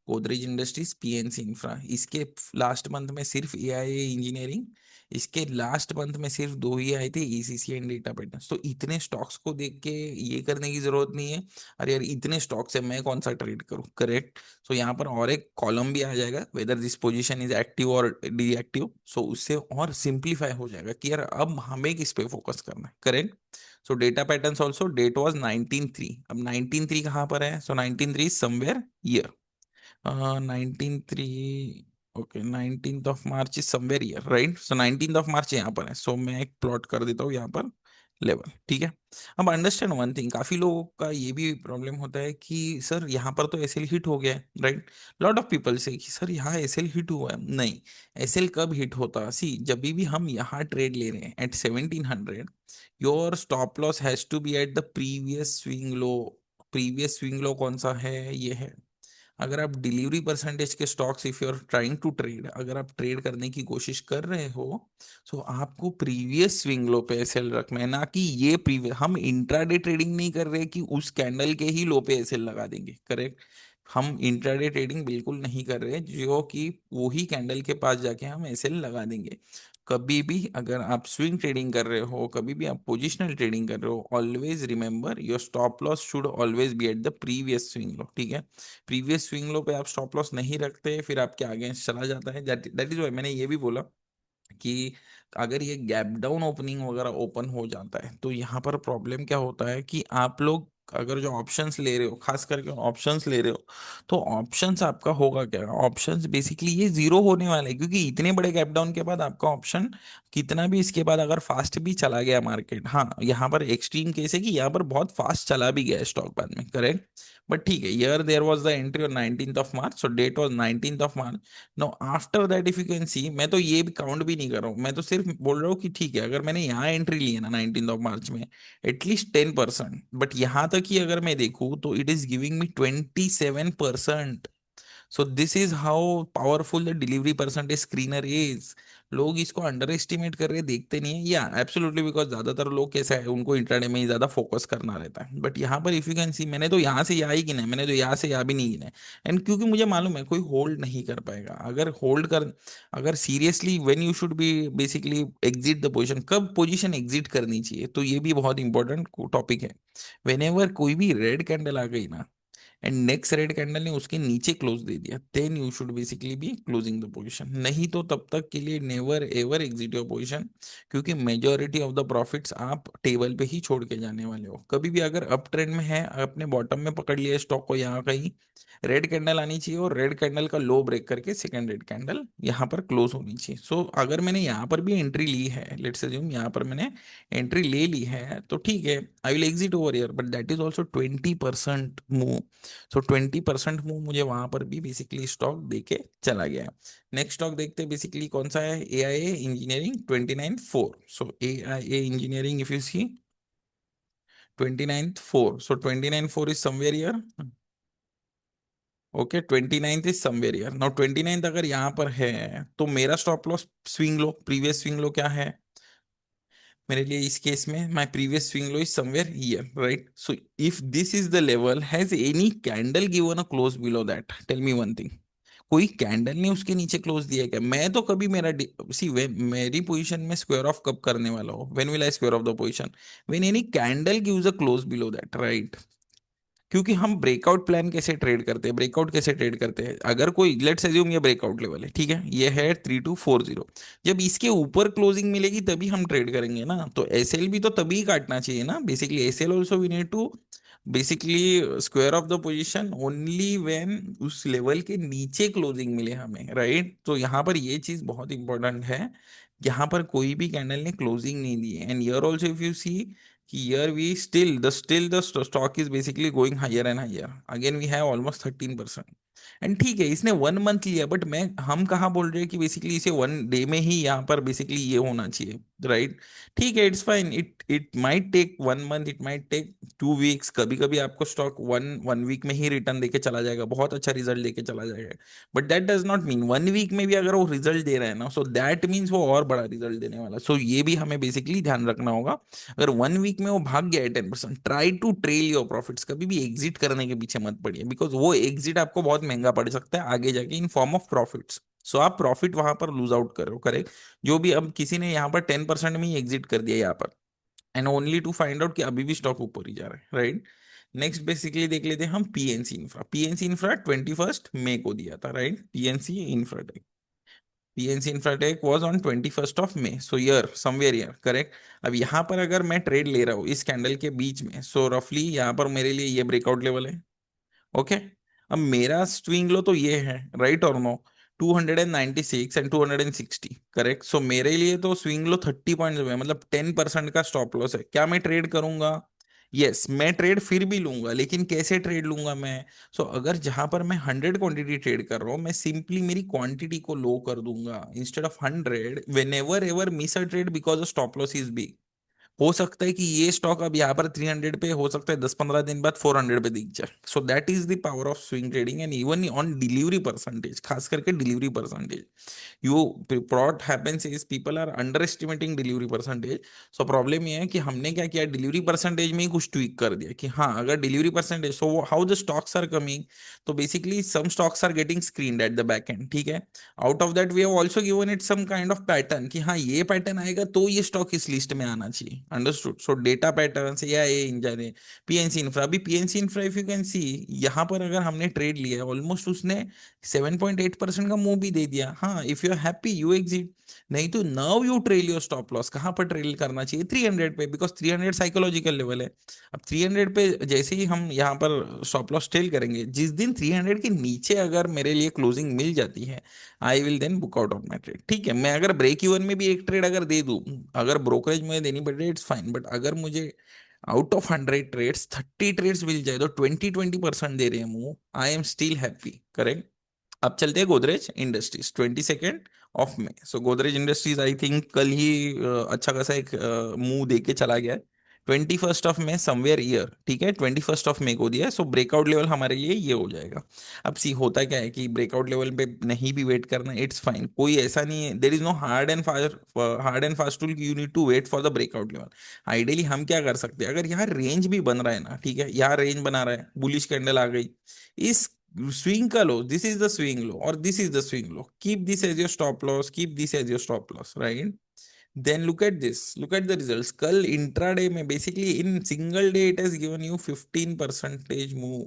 Godrej industries, PNC infra. इसके लास्ट मंथ में सिर्फ एआईए इंजीनियरिंग, इसके लास्ट मंथ में सिर्फ 2 ही आए थे, ईसीसी एंड डेटा पैटर्न्स। तो इतने स्टॉक्स को देख के ये करने की जरूरत नहीं है अरे यार इतने स्टॉक्स है मैं कौन सा ट्रेड करूं, करेक्ट? सो यहाँ पर और एक कॉलम भी आ जाएगा, whether this position is active और डीएक्टिव, सो उससे और सिंप्लीफाई हो जाएगा कि यार अब हमें किस पे फोकस करना है, correct? So data patterns also date was 19/3। अब 19/3 कहाँ पर है? So 19/3 somewhere here, 19/3, okay, 19th of March is somewhere here, right? So 19th of March यहाँ पर है, सो मैं एक प्लॉट कर देता हूँ यहाँ पर लेवल, ठीक है? अब अंडरस्टैंड वन थिंग, काफी लोगों का ये भी प्रॉब्लम होता है कि सर यहाँ पर तो एसएल हिट हो गया है, राइट? लॉट ऑफ पीपल से कि सर यहाँ एसएल हिट हुआ है। नहीं, एसएल कब हिट होता है? सी, जब भी हम यहाँ ट्रेड ले रहे हैं at 1700, your stop loss has to be at the previous swing low. Previous swing low कौन सा है? ये है। अगर आप डिलीवरी परसेंटेज के stocks, if you are trying to trade, अगर आप ट्रेड करने की कोशिश कर रहे हो, तो आपको प्रीवियस स्विंग लो पे एसएल रखना है, ना कि ये प्रीवियस। हम इंट्राडे ट्रेडिंग नहीं कर रहे कि उस कैंडल के ही लो पे एसएल लगा देंगे, करेक्ट? हम इंट्राडे ट्रेडिंग बिल्कुल नहीं कर रहे जो कि वही कैंडल के पास जाके हम एसएल लगा देंगे। कभी भी अगर आप स्विंग ट्रेडिंग कर रहे हो, कभी भी आप पोजिशनल ट्रेडिंग कर रहे हो, always remember your stop loss should always be at the previous swing लो, ठीक है? प्रीवियस स्विंग लो पे आप स्टॉप लॉस नहीं रखते, फिर आपके अगेंस्ट चला जाता है। दैट इज वाई मैंने ये भी बोला कि अगर ये गैप डाउन ओपनिंग वगैरह ओपन हो जाता है तो यहाँ पर प्रॉब्लम क्या होता है कि आप लोग अगर जो ऑप्शंस ले रहे हो, खास करके ऑप्शंस ले रहे हो, तो ऑप्शंस आपका होगा क्या, ऑप्शंस बेसिकली ये जीरो होने वाला है, क्योंकि इतने बड़े गैप डाउन के बाद आपका ऑप्शन कितना भी इसके बाद अगर फास्ट भी चला गया मार्केट, हाँ यहाँ पर एक्सट्रीम केस है कि यहाँ पर बहुत फास्ट चला भी गया स्टॉक बाद में, करेक्ट, बट ठीक है, here there was the entry on 19th of March, so date was 19th of March. No after that if you can see, मैं तो ये भी काउंट भी नहीं कर रहा हूँ, मैं तो सिर्फ बोल रहा हूँ कि ठीक है, अगर मैंने यहाँ एंट्री ली है ना 19th ऑफ मार्च में, एटलीस्ट 10%, बट यहां तक ही अगर मैं देखूं तो it is giving me 27%। So this is how powerful the delivery percentage screener is. लोग इसको अंडर एस्टिमेट कर रहे, देखते नहीं है, या एब्सोल्युटली, बिकॉज ज्यादातर लोग कैसा है, उनको इंट्राडे में ही ज्यादा फोकस करना रहता है, बट यहाँ पर इफ यू कैन सी, मैंने तो यहाँ से यहाँ ही गिना है, मैंने तो यहाँ से यहाँ भी नहीं गिना है। एंड क्योंकि मुझे मालूम है कोई होल्ड नहीं कर पाएगा, अगर होल्ड कर, अगर seriously when you should be basically exit the position, कब पोजीशन एग्जिट करनी चाहिए, तो ये भी बहुत इंपॉर्टेंट टॉपिक है। वेन एवर कोई भी रेड कैंडल आ गई ना, एंड नेक्स्ट रेड कैंडल ने उसके नीचे क्लोज दे दिया, then you should basically be closing the position, नहीं तो तब तक के लिए never ever exit your position, क्योंकि मेजोरिटी ऑफ द प्रॉफिट्स आप टेबल पे ही छोड़ के जाने वाले हो। कभी भी अगर अप ट्रेंड में है, अपने बॉटम में पकड़ लिया स्टॉक को, यहाँ कहीं रेड कैंडल आनी चाहिए, और रेड कैंडल का लो ब्रेक करके सेकंड रेड कैंडल यहाँ पर क्लोज होनी चाहिए। सो अगर मैंने यहाँ पर भी एंट्री ली है, लेट्स अज्यूम यहाँ पर मैंने एंट्री ले ली है, तो ठीक है, I will exit over here, but that is also 20% move. So 20% move मुझे वहां पर भी बेसिकली स्टॉक देके चला गया है। नेक्स्ट स्टॉक देखते हैं बेसिकली कौन सा है, A I A engineering 29/4। So A I A engineering if you see 29/4, so 29/4 is somewhere here, okay 29th is somewhere here. Now 29th अगर यहाँ पर है, तो मेरा stop loss swing low, previous swing low क्या है मेरे लिए इस केस में, my previous swing low is somewhere here, right. So if this is the level, has any candle given a close below that, tell me one thing, कोई candle ने उसके नीचे क्लोज दिया है क्या? मैं तो कभी मेरा सी वे मेरी पोजीशन में स्क्वायर ऑफ कब करने वाला हो, when will I square off the position, when any candle gives a close below that, right. क्योंकि हम ब्रेकआउट प्लान कैसे ट्रेड करते हैं, ब्रेकआउट कैसे ट्रेड करते हैं, अगर कोई लेट्स अज्यूम ये ब्रेकआउट लेवल है, ठीक है, ये है 3240, जब इसके ऊपर क्लोजिंग मिलेगी तभी हम ट्रेड करेंगे ना, तो एसएल भी तो तभी काटना चाहिए ना, basically SL also we need to basically square off the position only when उस लेवल के नीचे क्लोजिंग मिले हमें, राइट। तो यहाँ पर ये चीज बहुत इंपॉर्टेंट है, यहाँ पर कोई भी कैंडल ने क्लोजिंग नहीं दी है, and here also if you see here we still the stock is basically going higher and higher, again we have almost 13%। And ठीक है, इसने 1 मंथ लिया, बट मैं हम कहाँ बोल रहे हैं कि बेसिकली इसे 1 डे में ही यहाँ पर बेसिकली ये होना चाहिए, राइट। ठीक है, it's fine, it it might take 1 month, it might take 2 weeks, कभी कभी आपको स्टॉक वन वन वीक में ही रिटर्न देके चला जाएगा, बहुत अच्छा रिजल्ट देके चला जाएगा, but that does not mean 1 week में भी अगर वो रिजल्ट दे रहा है ना, सो दैट मीन्स वो और बड़ा रिजल्ट देने वाला, सो ये भी हमें बेसिकली ध्यान रखना होगा। अगर 1 वीक में वो भाग गया है 10%, try to trail your profits, कभी भी एग्जिट करने के पीछे मत पड़िए, बिकॉज वो एग्जिट आपको बहुत महंगा पड़ सकता है आगे जाके इन फॉर्म ऑफ प्रॉफिट्स। सो आप प्रॉफिट वहां पर लूज आउट करो, करेक्ट। जो भी अब किसी ने यहाँ पर 10% में ही एग्जिट कर दिया यहाँ पर, and only to find out कि अभी भी स्टॉक ऊपर ही जा रहा है, राइट। नेक्स्ट बेसिकली देख लेते हैं हम पीएनसी इंफ्रा, पीएनसी इंफ्रा 21 मई को दिया था, right, PNC Infratech, PNC Infratech was on 21 May, so here somewhere here, correct. अब यहाँ पर अगर मैं ट्रेड ले रहा हूँ इस कैंडल के बीच में, सो रफली यहाँ पर मेरे लिए ये ब्रेकआउट लेवल है, ओके। अब मेरा स्विंग लो तो ये है, राइट और नो, 296 एंड 260, करेक्ट। सो मेरे लिए तो स्विंग लो 30 पॉइंट है, मतलब 10% का स्टॉप लॉस है, क्या मैं ट्रेड करूंगा? यस, मैं ट्रेड फिर भी लूंगा, लेकिन कैसे ट्रेड लूंगा मैं? सो अगर जहां पर मैं 100 क्वांटिटी ट्रेड कर रहा हूँ, मैं सिंपली मेरी क्वांटिटी को लो कर दूंगा, instead of 100, when ever ever miss a trade because stop loss is big, हो सकता है कि ये स्टॉक अब यहाँ पर 300 पे, हो सकता है 10-15 दिन बाद 400 पे दिख जाए। सो that is the power of swing trading, and even on delivery percentage, खास करके delivery percentage, you what happens is people are underestimating delivery percentage। So problem ये है कि हमने क्या किया, डिलीवरी परसेंटेज में ही कुछ ट्वीक कर दिया कि हाँ, अगर delivery percentage, so how the stocks are coming, तो basically some stocks are getting screened at the back end, ठीक है। Out of that we have also given it some kind of pattern कि हाँ, ये पैटर्न आएगा तो ये stock इस लिस्ट में आना चाहिए, अंडरस्टूड. सो डेटा पैटर्न्स या ए इंजन है. पीएनसी इंफ्रा, अभी PNC infra if you can see, यहाँ पर अगर हमने ट्रेड लिया है ऑलमोस्ट उसने 7.8% का मूव भी दे दिया. हाँ, if you are happy you exit. नहीं तो now you trail your stop loss. कहाँ पर ट्रेल करना चाहिए? 300 पे, बिकॉज 300 साइकोलॉजिकल लेवल है. अब 300 पे जैसे ही हम यहाँ पर स्टॉप लॉस ट्रेल करेंगे, जिस दिन 300 के नीचे अगर मेरे लिए क्लोजिंग मिल जाती है, I will then book out of my trade. ठीक है, मैं अगर ब्रेक इवन में भी एक ट्रेड अगर दे दूं, अगर ब्रोकरेज मुझे देनी पड़े इट्स फाइन, बट अगर मुझे आउट ऑफ 100 ट्रेड्स 30 ट्रेड्स मिल जाए तो 20% दे रहे हैं move, I am still happy. Correct. अब चलते हैं Godrej Industries. 22 of May. So Godrej Industries I think कल ही अच्छा खासा एक मुंह दे के चला गया है. 21 ऑफ मई समवेयर ईयर. ठीक है, 21 ऑफ मई को दिया है. सो ब्रेकआउट लेवल हमारे लिए ये हो जाएगा. अब सी होता क्या है कि ब्रेकआउट लेवल पे नहीं भी वेट करना इट्स फाइन. कोई ऐसा नहीं है, there is no hard and fast rule you need to wait for the breakout level. Ideally हम क्या कर सकते हैं, अगर यहाँ रेंज भी बन रहा है ना, ठीक है, यहाँ रेंज बना रहा है, बुलिश कैंडल आ गई, इस स्विंग का low, this is the swing low और this is the swing low, keep this as your stop loss, keep this as your stop loss, right. Then look at this, look at the results. कल intraday में basically in single day it has given you 15% move,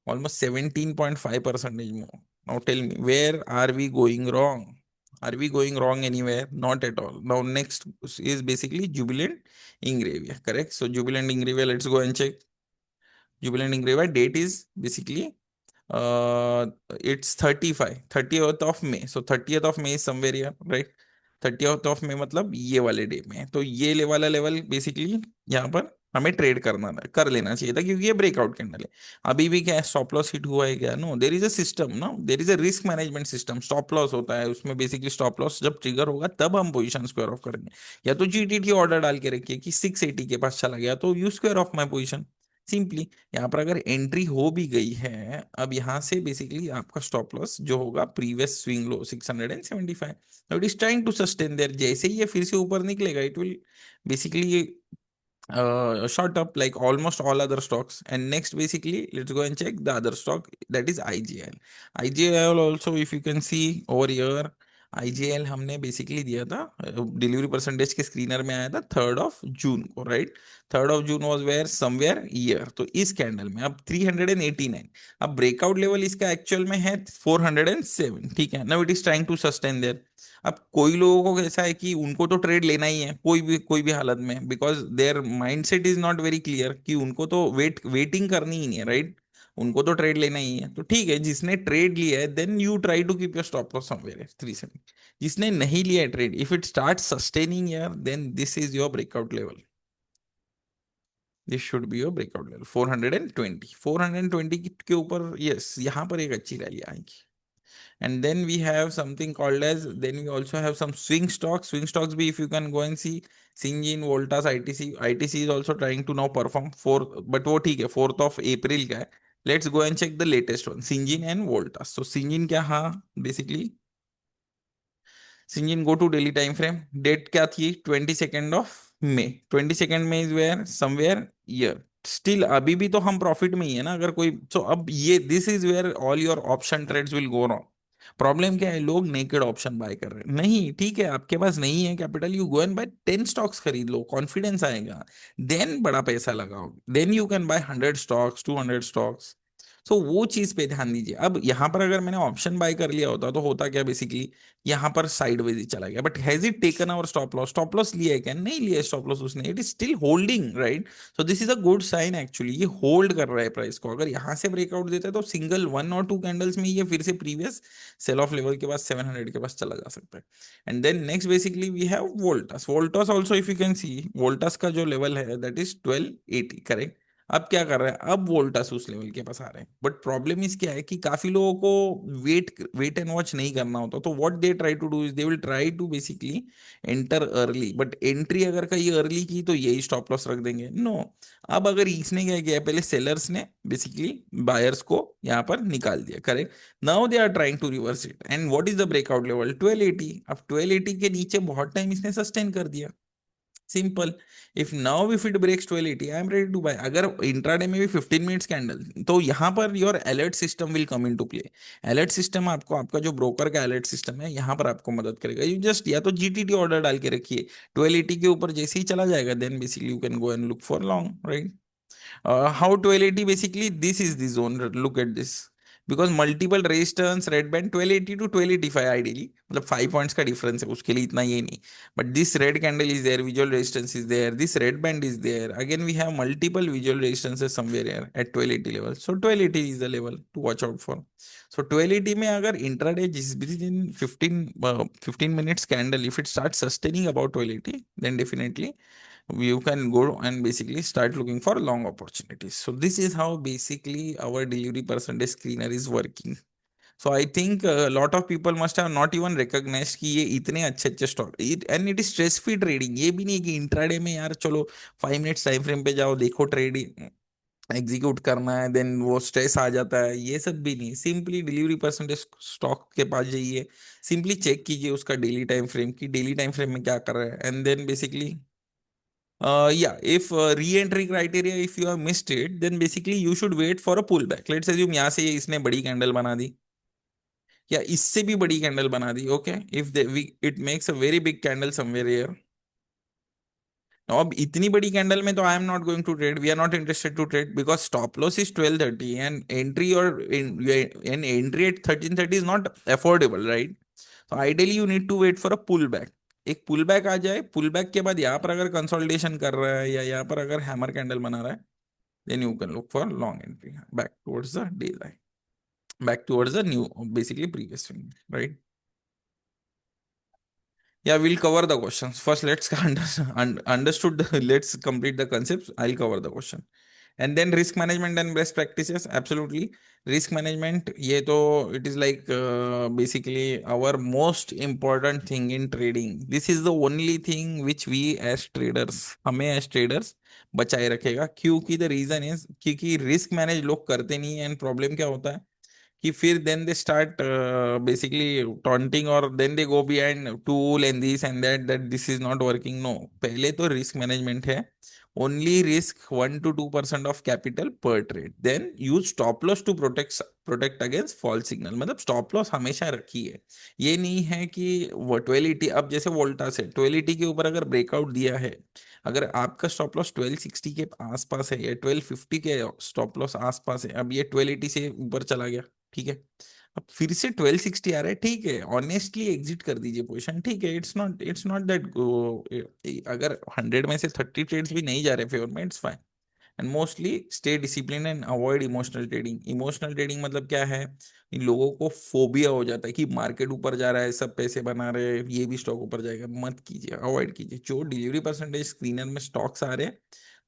almost 17.5% more. Now tell me, where are we going wrong? Are we going wrong anywhere? Not at all. Now next is basically Jubilant Ingravia, correct? So Jubilant Ingravia, let's go and check. Jubilant Ingravia date is basically uh it's 30th of May. So 30th of May is somewhere here, right? 30th of May मतलब ये वाले day में है. तो ये वाला level basically यहाँ पर हमें ट्रेड करना था, कर लेना चाहिए था, क्योंकि ये ब्रेकआउट कैंडल है. अभी भी क्या है, स्टॉप लॉस हिट हुआ है क्या? No, there is a system ना, there is a risk management system. Stop loss होता है उसमें, बेसिकली स्टॉप लॉस जब ट्रिगर होगा तब हम पोजीशन स्क्वायर ऑफ करेंगे. या तो जीटीटी ऑर्डर डाल के रखिए कि 680 के पास चला गया तो you square of my position. Simply यहाँ पर अगर एंट्री हो भी गई है, अब यहाँ से बेसिकली आपका स्टॉप लॉस जो होगा previous swing low 675, it is trying to sustain there. जैसे ही ये फिर से ऊपर निकलेगा it will basically shot up like almost all other stocks. And next basically let's go and check the other stock, that is IGL. IGL also if you can see over here, IGL हमने basically दिया था delivery percentage के screener में आया था 3rd of June को, right. 3rd of June was where somewhere here. तो इस कैंडल में अब 389, अब ब्रेकआउट लेवल इसका एक्चुअल में है 407. ठीक है, now it is trying to sustain there. अब कोई लोगों को कैसा है कि उनको तो ट्रेड लेना ही है कोई भी हालत में, because there mindset is not very clear कि उनको तो वेटिंग करनी ही नहीं है, राइट. उनको तो ट्रेड लेना ही है. तो ठीक है, जिसने ट्रेड लिया है then you try to keep your stop loss somewhere 370. जिसने नहीं लिया है trade, if it start sustaining यार, then this is your breakout level. This should be your breakout level 420 के ऊपर. यस, यहाँ पर एक अच्छी रैली आएगी. And then we have something called as, then we also have some swing stocks be, if you can go and see, Syngene, Voltas, ITC is also trying to now perform for, but वो ठीक है 4th of April का है. Let's go and check the latest one, Syngene and Voltas. So Syngene क्या, हाँ, basically Syngene, go to daily time frame. Date क्या थी? 22nd of May. 22nd May is where somewhere year. Still अभी भी तो हम प्रॉफिट में ही है ना, अगर कोई. सो अब ये this is where all your option trades will go wrong. Problem क्या है, लोग नेकेड ऑप्शन बाय कर रहे हैं. नहीं, ठीक है, आपके पास नहीं है capital, you go and buy 10 stocks, खरीद लो, कॉन्फिडेंस आएगा. देन बड़ा पैसा लगाओ, then you can buy 100 stocks, 200 stocks. So वो चीज पे ध्यान दीजिए. अब यहाँ पर अगर मैंने ऑप्शन बाय कर लिया होता तो होता क्या, बेसिकली यहाँ पर साइडवेज ही चला गया. But has it taken our stop loss? Stop loss लिया है क्या? नहीं लिया स्टॉप लॉस उसने, it is still holding, right. So this is a good sign actually, ये होल्ड कर रहा है प्राइस को. अगर यहाँ से ब्रेकआउट देता है तो सिंगल 1 और 2 कैंडल्स में ये फिर से प्रीवियस सेल ऑफ लेवल के पास 700 के पास चला जा सकता है. And then next basically we have Voltas also. If you can see Voltas का जो लेवल है दैट इज 1280, करेक्ट. अब क्या कर रहा है, अब वोल्टास उस लेवल के पास आ रहे हैं. बट प्रॉब्लम इस क्या है कि काफी लोगों को वेट एंड वॉच नहीं करना होता. तो what they try to do is they will try to basically enter early. But entry अगर कहीं अर्ली की तो यही स्टॉप लॉस रख देंगे. नो, अब अगर इसने क्या किया, पहले सेलर्स ने बेसिकली बायर्स को यहाँ पर निकाल दिया, correct. Now they are trying to reverse it. And what is the breakout level? 1280. अब 1280 के नीचे बहुत टाइम इसने सस्टेन कर दिया. Simple. If now if it breaks 1280 I am ready to buy. अगर इंट्राडे में भी 15 मिनट्स कैंडल, तो यहाँ पर your alert system will come into play. Alert system आपको, आपका जो ब्रोकर का अलर्ट सिस्टम है यहाँ पर आपको मदद करेगा. यू जस्ट या तो जीटीटी ऑर्डर डाल के रखिए 1280 के ऊपर, जैसे ही चला जाएगा then basically you can go and look for long, right. How 1280 basically, this is the zone. Look at this. Because multiple raise turns red band 1280 to 1285 ideally. मतलब 5 पॉइंट्स का डिफरेंस है, उसके लिए इतना ये नहीं. But this red candle is there, visual resistance is there, this red band is there. Again we have multiple visual resistances somewhere here at 1280 level. So 1280 is the level to watch out for. So 1280 में अगर intraday जिस भी दिन 15 minutes candle if it start sustaining about 1280, then definitely you can go and basically start looking for long opportunities. So this is how basically our delivery percentage screener is working. So I think a lot of people must have not even recognized कि ये इतने अच्छे अच्छे stock, and it is stress free trading. ये भी नहीं कि intraday में यार चलो 5 मिनट्स टाइम फ्रेम पे जाओ, देखो ट्रेडिंग एग्जीक्यूट करना है, देन वो स्ट्रेस आ जाता है, ये सब भी नहीं. सिंपली डिलीवरी परसेंटेज स्टॉक के पास जाइए, सिंपली चेक कीजिए उसका डेली टाइम फ्रेम की, डेली टाइम फ्रेम में क्या कर रहा है, and then basically yeah, if re-entry criteria, if you have missed it, then basically you should wait for a pullback. Let's assume यहाँ से इसने बड़ी कैंडल बना दी, या इससे भी बड़ी कैंडल बना दी. Okay, if it makes a very big candle somewhere here. अब इतनी बड़ी कैंडल में तो I am not going to trade, we are not interested to trade, because stop loss is 1230 and entry, और an entry at 1330 is not affordable, right. तो ideally you need to wait for a pull back. एक pull back आ जाए, pull back के बाद यहाँ पर अगर consolidation कर रहा है या यहाँ पर अगर हैमर कैंडल बना रहा है, then you can look for long entry back towards the day line, back towards the new basically previous swing, right. Yeah, we'll cover the questions. First, let's understood let's complete the concepts. I'll cover the question. And then risk management and best practices. Absolutely. Risk management, ये तो it is like basically our most important thing in trading. This is the only thing which we as traders, हमें as traders बचाए रखेगा. क्योंकि the reason is क्योंकि risk manage लोग करते नहीं है, and problem क्या होता है कि फिर then they start basically taunting, और then they go behind tool and this and that, that this is not working. No, पहले तो रिस्क मैनेजमेंट है. Only risk 1 to 2% of capital पर trade, then use stop loss to protect against false signal. मतलब stop loss हमेशा रखिए. ये नहीं है कि वो 1280, अब जैसे वोल्टास है 1280 के ऊपर अगर ब्रेकआउट दिया है, अगर आपका स्टॉप लॉस 1260 के आसपास है या 1250 के स्टॉप लॉस आसपास है, अब ये 1280 से ऊपर चला गया, ठीक है, अब फिर से 1260 आ रहा है, ठीक है, ऑनेस्टली एग्जिट कर दीजिए पोजीशन, ठीक है. इट्स नॉट दैट, अगर 100 में से 30 ट्रेड्स भी नहीं जा रहे फेवर में, it's fine. And mostly stay discipline and avoid emotional trading. Emotional trading मतलब क्या है, इन लोगों को फोबिया हो जाता है कि मार्केट ऊपर जा रहा है, सब पैसे बना रहे हैं, ये भी स्टॉक ऊपर जाएगा. मत कीजिए, अवॉइड कीजिए. जो डिलीवरी परसेंटेज स्क्रीनर में स्टॉक्स आ रहे हैं,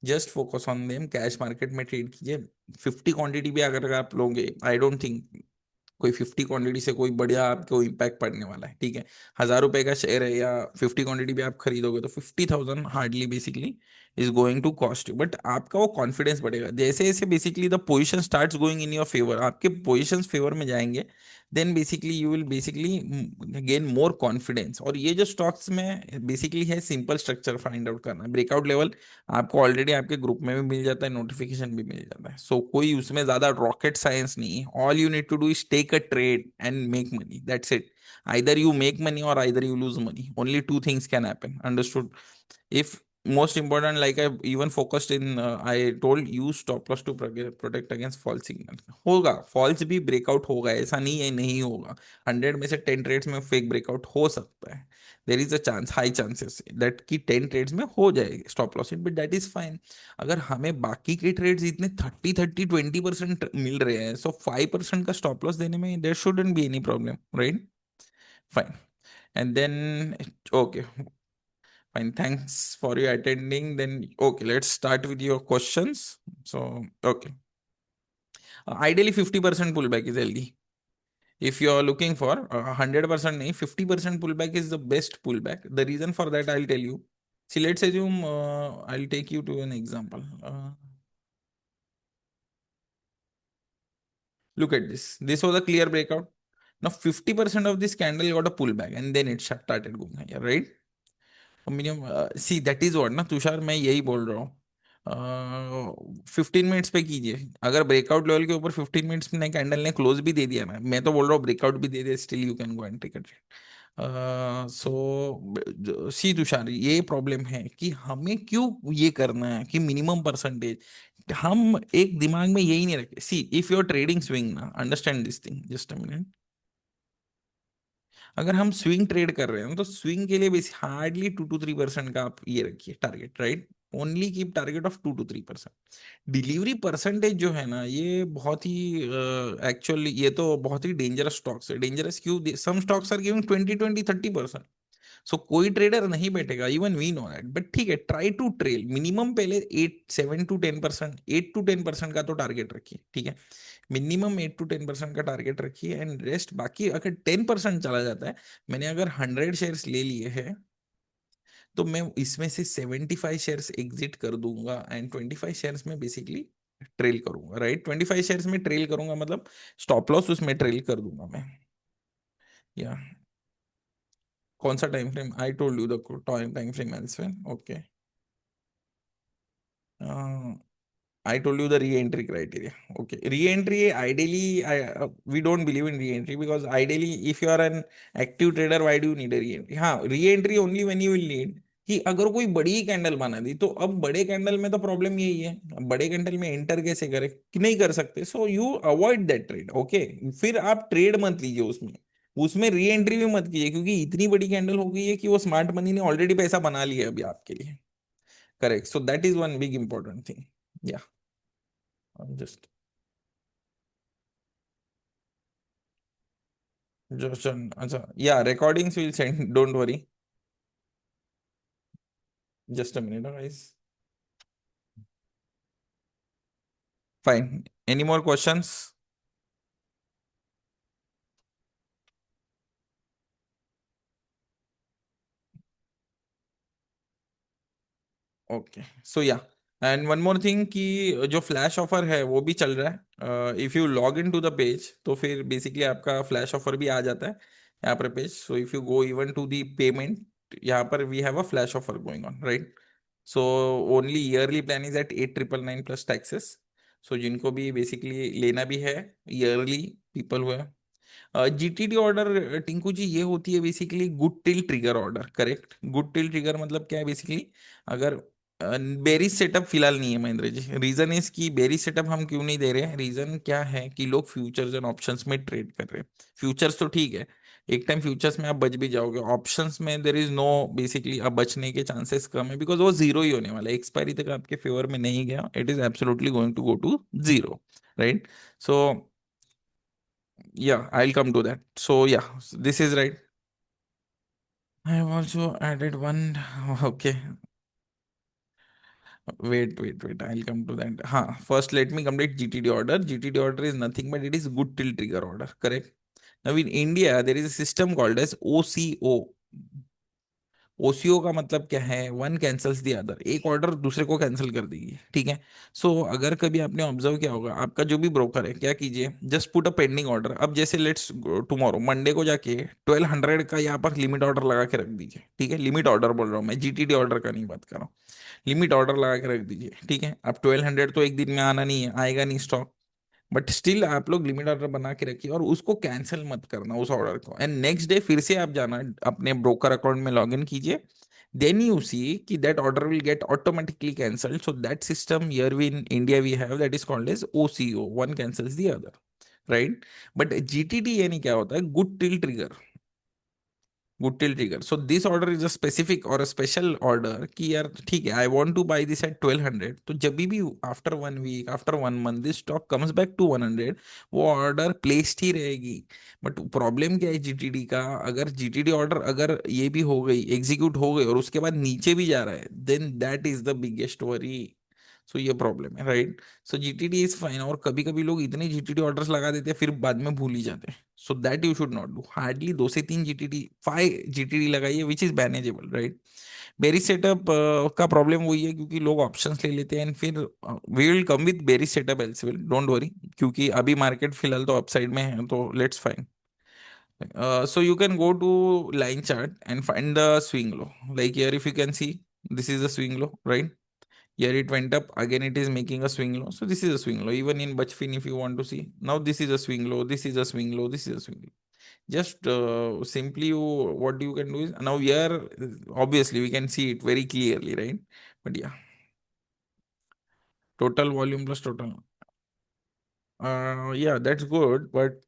just focus on them. Cash market में ट्रेड कीजिए. 50 क्वांटिटी भी अगर आप लोगे, आई डोंट थिंक कोई 50 क्वांटिटी से कोई बढ़िया आपको इम्पैक्ट पड़ने वाला है, ठीक है. 1000 रुपए का शेयर है, या 50 क्वांटिटी भी आप खरीदोगे तो 50,000 hardly basically is going to cost you. But आपका वो कॉन्फिडेंस बढ़ेगा जैसे जैसे basically the position start going in your favour, आपके पोजिशन फेवर में जाएंगे, then basically you will basically gain more confidence. और ये जो स्टॉक्स में बेसिकली है, सिंपल स्ट्रक्चर फाइंड आउट करना. ब्रेकआउट लेवल आपको ऑलरेडी आपके ग्रुप में भी मिल जाता है, नोटिफिकेशन भी मिल जाता है. सो कोई उसमें ज्यादा रॉकेट साइंस नहीं है. All you need to do is take a trade and make money, that's it. either you make money or either you lose money. Only two things can happen, understood. If most important, like I even focused in, I told you stop loss to protect against false signal. होगा false भी breakout होगा, ऐसा नहीं है नहीं होगा. 100 में से 10 ट्रेड्स में फेक ब्रेकआउट हो सकता है. There is a chance, high chances that कि 10 ट्रेड्स में हो जाए stop loss hit, but that is fine. अगर हमें बाकी के ट्रेड्स इतने 30-20% मिल रहे हैं, सो 5% का स्टॉप लॉस देने में there shouldn't be any problem, right. Fine. And then, okay, fine. Thanks for your attending. Then, okay, let's start with your questions. So, okay. Ideally, 50% pullback is healthy. If you are looking for 100%, nahi, 50% pullback is the best pullback. The reason for that, I'll tell you. See, let's assume I'll take you to an example. Look at this. This was a clear breakout. Now, 50% of this candle got a pullback and then it started going higher, right? Minimum see that is what ना तुषार, मैं यही बोल रहा हूँ। 15 minutes पे कीजिए। अगर breakout level के ऊपर 15 मिनट्स में कैंडल ने क्लोज भी दे दिया ना, मैं तो बोल रहा हूँ ब्रेकआउट भी दे दिया, still you can go and take it. So see Tushar, ये प्रॉब्लम है कि हमें क्यों ये करना है कि मिनिमम परसेंटेज, हम एक दिमाग में यही नहीं रखे। See if you are trading swing ना, understand this thing, just a minute. अगर हम स्विंग ट्रेड कर रहे हैं तो स्विंग के लिए बेसिक हार्डली 2 to 3% का आप ये रखिए target, right. Only keep target of 2 to 3%। Delivery percentage जो है ना, ये बहुत ही एक्चुअली ये तो बहुत ही डेंजरस स्टॉक्स है। डेंजरस क्यों? Some stocks are giving 20, 20, 30%। So कोई ट्रेडर नहीं बैठेगा, even we know that, but ठीक है, ट्राई टू ट्रेल मिनिमम पहले 7 to 10%, 8 to 10% का तो टारगेट रखिए, ठीक है। मिनिमम 8 to 10% का टारगेट रखिए, एंड रेस्ट बाकी अगर 10% चला जाता है। मैंने अगर 100 शेयर्स ले लिए हैं, तो मैं इसमें से 75 शेयर्स एग्जिट कर दूंगा, एंड 25 शेयर्स में बेसिकली ट्रेल करूंगा, राइट। 25 शेयर्स में ट्रेल करूंगा मतलब स्टॉप लॉस उसमें ट्रेल कर दूंगा मैं। या कौन सा time frame? I told you the time frame elsewhere, okay. I told you the re-entry criteria. Okay, re-entry ideally, we don't believe in re-entry because ideally, if you are an active trader, why do you need a re-entry? हाँ, re-entry only when you will need कि अगर कोई बड़ी candle बना दी, तो अब बड़े candle में तो प्रॉब्लम यही है, अब बड़े कैंडल में एंटर कैसे करें कि नहीं कर सकते, so you avoid that trade, okay. फिर आप ट्रेड मत लीजिए उसमें, उसमें री एंट्री भी मत कीजिए, क्योंकि इतनी बड़ी कैंडल हो गई है कि वो स्मार्ट मनी ने ऑलरेडी पैसा बना लिया है अभी आपके लिए। Correct, so that is one big important thing. Yeah just अच्छा, yeah recordings will send, don't worry. Just a minute guys. Fine. Any more questions? Okay, so yeah, and one more thing कि जो flash offer है वो भी चल रहा है। If you log in to the page, तो फिर बेसिकली आपका फ्लैश ऑफर भी आ जाता है यहाँ पर page. So if you go even to the payment, यहाँ पर we have a flash offer going on, right. So only yearly plan is at 8,999 plus taxes. So जिनको भी बेसिकली लेना भी है ईयरली, पीपल हुए। जीटीडी ऑर्डर टिंकू जी, ये होती है basically good till trigger order, correct. Good till trigger मतलब क्या है बेसिकली? अगर बेरिज सेटअप फिलहाल नहीं है महेंद्र जी, रीजन इज कि बेरिज सेटअप हम क्यों नहीं दे रहे हैं, रीजन क्या है कि लोग फ्यूचर्स एंड ऑप्शंस में ट्रेड कर रहे हैं। फ्यूचर्स तो ठीक है, एक टाइम फ्यूचर्स में आप बच भी जाओगे, ऑप्शंस में देर इज नो, बेसिकली अब बचने के चांसेस कम है, बिकॉज वो जीरो ही होने वाला है, एक्सपायरी तक आपके फेवर में नहीं गया, it is absolutely going to go to zero, right. So yeah, I'll come to that. So yeah, this is right. I have also added one. Okay, wait. I'll come to that. First let me complete GTD order. GTD order is nothing but it is good till trigger order. Correct. Now in India there is a system called as OCO। OCO का मतलब क्या है? One cancels the other, एक order दूसरे को cancel कर देगी, ठीक है। सो अगर कभी आपने ऑब्जर्व किया होगा, आपका जो भी ब्रोकर है, क्या कीजिए, just put a pending order. अब जैसे लेट्स टुमारो मंडे को जाके 1200 का यहाँ पर लिमिट ऑर्डर लगा के रख दीजिए, ठीक है। लिमिट ऑर्डर बोल रहा हूँ मैं, जीटीडी ऑर्डर का नहीं बात कर रहा हूँ। लिमिट ऑर्डर लगा के रख दीजिए, ठीक है। अब 1200 तो एक दिन में आना नहीं है, आएगा नहीं स्टॉक, बट स्टिल आप लोग लिमिट ऑर्डर बना के रखिए और उसको कैंसिल मत करना उस ऑर्डर को, एंड नेक्स्ट डे फिर से आप जाना अपने ब्रोकर अकाउंट में लॉग इन कीजिए। देन यू सी कि that order will get automatically cancelled. So that system here we in India we have, that is called as OCO, one cancels the other, right. But GTT यानी क्या होता है? Good till trigger. Good till trigger, so this order is a specific or a special order कि यार ठीक है, I want to buy this eight 1200, तो जब भी after 1 week, after 1 month this stock comes back to 100, वो order placed ही रहेगी। But problem क्या है जीटीडी का? अगर जीटीडी ऑर्डर अगर ये भी हो गई, एग्जीक्यूट हो गई और उसके बाद नीचे भी जा रहा है, then that is the biggest worry. So ये प्रॉब्लम है, right. So GTD is fine, और कभी कभी लोग इतने जीटीडी ऑर्डर्स लगा देते हैं फिर बाद में भूल ही जाते हैं। So that you should not do, hardly 2 से 3 जीटीडी, 5 जीटीडी लगाइए, which is manageable, right. Bearish setup का प्रॉब्लम वही है, क्योंकि लोग ऑप्शंस ले लेते हैं, एंड फिर we will come with bearish setup elsewhere, don't worry, क्योंकि अभी मार्केट फिलहाल तो अपसाइड में है, तो let's fine. So you can go to line chart and find the swing low. Like here, if you can see, this is a swing low, right? Here it went up, again it is making a swing low. So this is a swing low. Even in Bachfin, if you want to see, now this is a swing low, this is a swing low, this is a swing low. Just simply what you can do is, now here, obviously we can see it very clearly, right? But yeah, total volume plus total. Yeah, that's good. But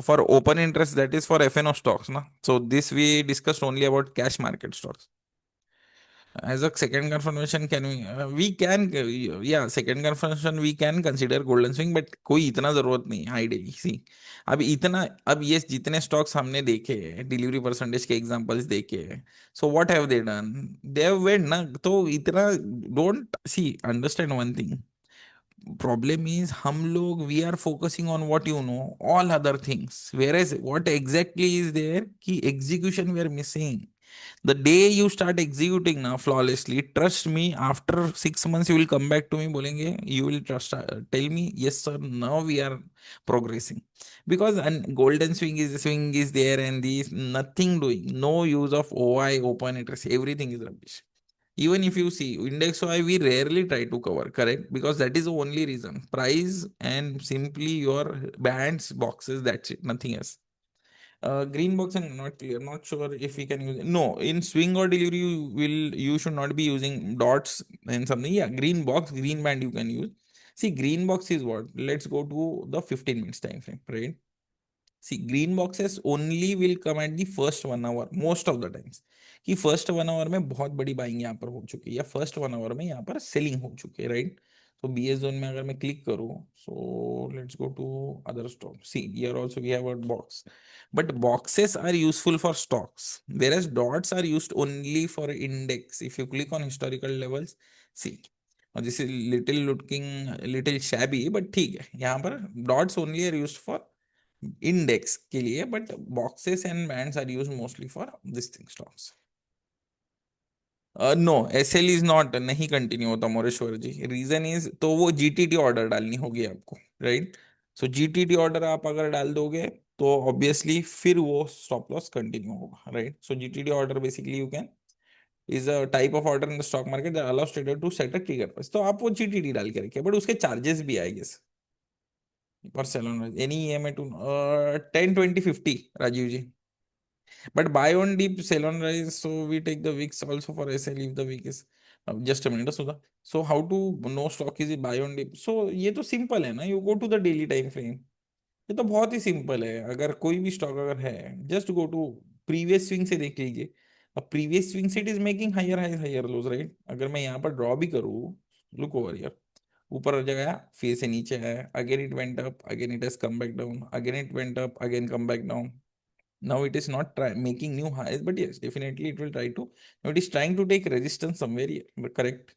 for open interest, that is for FNO stocks, na? So this we discussed only about cash market stocks. As a second confirmation, can we can yeah, second confirmation we can consider golden swing, but कोई इतना जरूरत नहीं ideally सी। अब ये जितने stocks हमने देखे हैं, डिलीवरी परसेंटेज के एग्जांपल्स देखे हैं, so what have they done? They have went ना, तो इतना don't see understand one thing. Problem is हम लोग we are focusing on what you know, all other things, whereas what exactly is there की execution we are missing. The day you start executing now flawlessly, trust me, after 6 months you will come back to me bolenge, you will trust, tell me yes sir, now we are progressing. Because and golden swing is there, and this nothing doing, no use of OI, open interest, everything is rubbish. Even if you see index OI, we rarely try to cover, correct? Because that is the only reason, price and simply your bands boxes, that's it, nothing else. Green box and not clear. Not sure if we can use it. No, in swing or delivery, you should not be using dots and something. Yeah, green box, green band you can use. See, green box is what? Let's go to the 15 minutes time frame, right? See, green boxes only will come at the first 1 hour most of the times. कि first 1 our में बहुत बड़ी buying यहाँ पर हो चुकी है, या फर्स्ट 1 आवर में यहाँ पर सेलिंग हो चुकी है, राइट? तो बीएस जोन में अगर मैं क्लिक करूँ, so let's go to other stock. See here also we have a box, but boxes are useful for stocks, whereas dots are used only for index. If you click on historical levels, see, now this is little shabby, but ठीक है, यहाँ पर dots only are used for index के लिए, but boxes and bands are used mostly for this thing stocks. No, SL is not, नहीं continue होता मोरेश्वर जी। Reason is, तो वो जीटीटी ऑर्डर डालनी होगी आपको, राइट? सो जीटीटी ऑर्डर आप अगर डाल दोगे तो ऑब्वियसली फिर वो स्टॉप लॉस कंटिन्यू होगा, right? So GTT order basically you can is a type of order in the stock market that allows trader to set a trigger price. तो आप वो जीटीटी डाल के रखिए, बट उसके चार्जेस भी आएंगे पर sell any EMI to 10, 20, 50 Rajiv ji. But buy on deep, sell on rise. So we take the wicks also for SL if the wick is just a minute, Sudha. So how to know stock is buy on dip? So ये तो simple है ना, you go to the daily time frame. ये तो बहुत ही simple है। अगर कोई भी स्टॉक अगर है, just go to previous swing से देख लीजिए। अब प्रीवियस स्विंग से it is making higher high higher lows, right? अगर मैं यहाँ पर ड्रॉ भी करूँ, लुक ओवर यार, ऊपर गया, फिर से नीचे आया, again it went up, again it has come back down, again it went up, again come back down. Now it is not making new highs, but yes, definitely it will try to, now it is trying to take resistance somewhere here, but correct?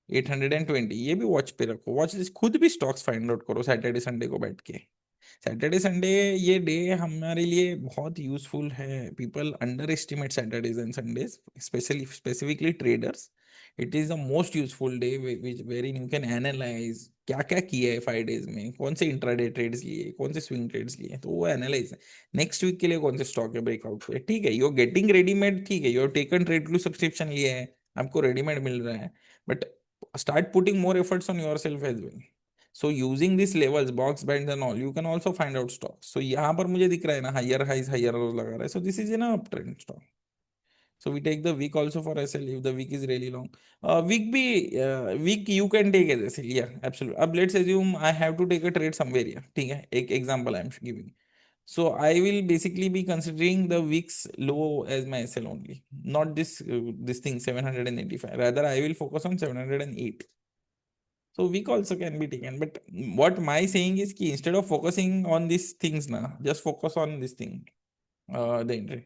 820, ये भी watch पे रखो, watch खुद भी stocks find out करो Saturday Sunday को बैठ के। सैटरडे संडे ये डे हमारे लिए बहुत यूजफुल है। People underestimate Saturdays and Sundays, specially specifically traders. It is the most useful day wherein you can analyse क्या क्या किया है 5 डेज में, कौन से इंट्राडे ट्रेड्स लिए, कौन से स्विंग ट्रेड्स लिए, तो वो एनालाइज है। नेक्स्ट वीक के लिए कौन से स्टॉक है ब्रेकआउट पे, ठीक है, यू आर गेटिंग रेडीमेड, ठीक है, you are taken trade clue subscription लिया है, आपको रेडीमेड मिल रहा है, but start putting more efforts on yourself as well. So using these levels, box bands and all, you can also find out stocks. So यहाँ पर मुझे दिख रहा है ना, हायर हाइज हायर लोज लगा रहा है, so this is an uptrend stock. So we take the week also for SL if the week is really long. Week you can take as SL, yeah, absolutely. अब let's assume I have to take a trade somewhere here, ठीक है, एक example I am giving. So I will basically be considering the week's low as my SL only, not this thing 785. Rather, I will focus on 708. So week also can be taken. But what my saying is कि instead of focusing on these things ना, just focus on this thing, the entry.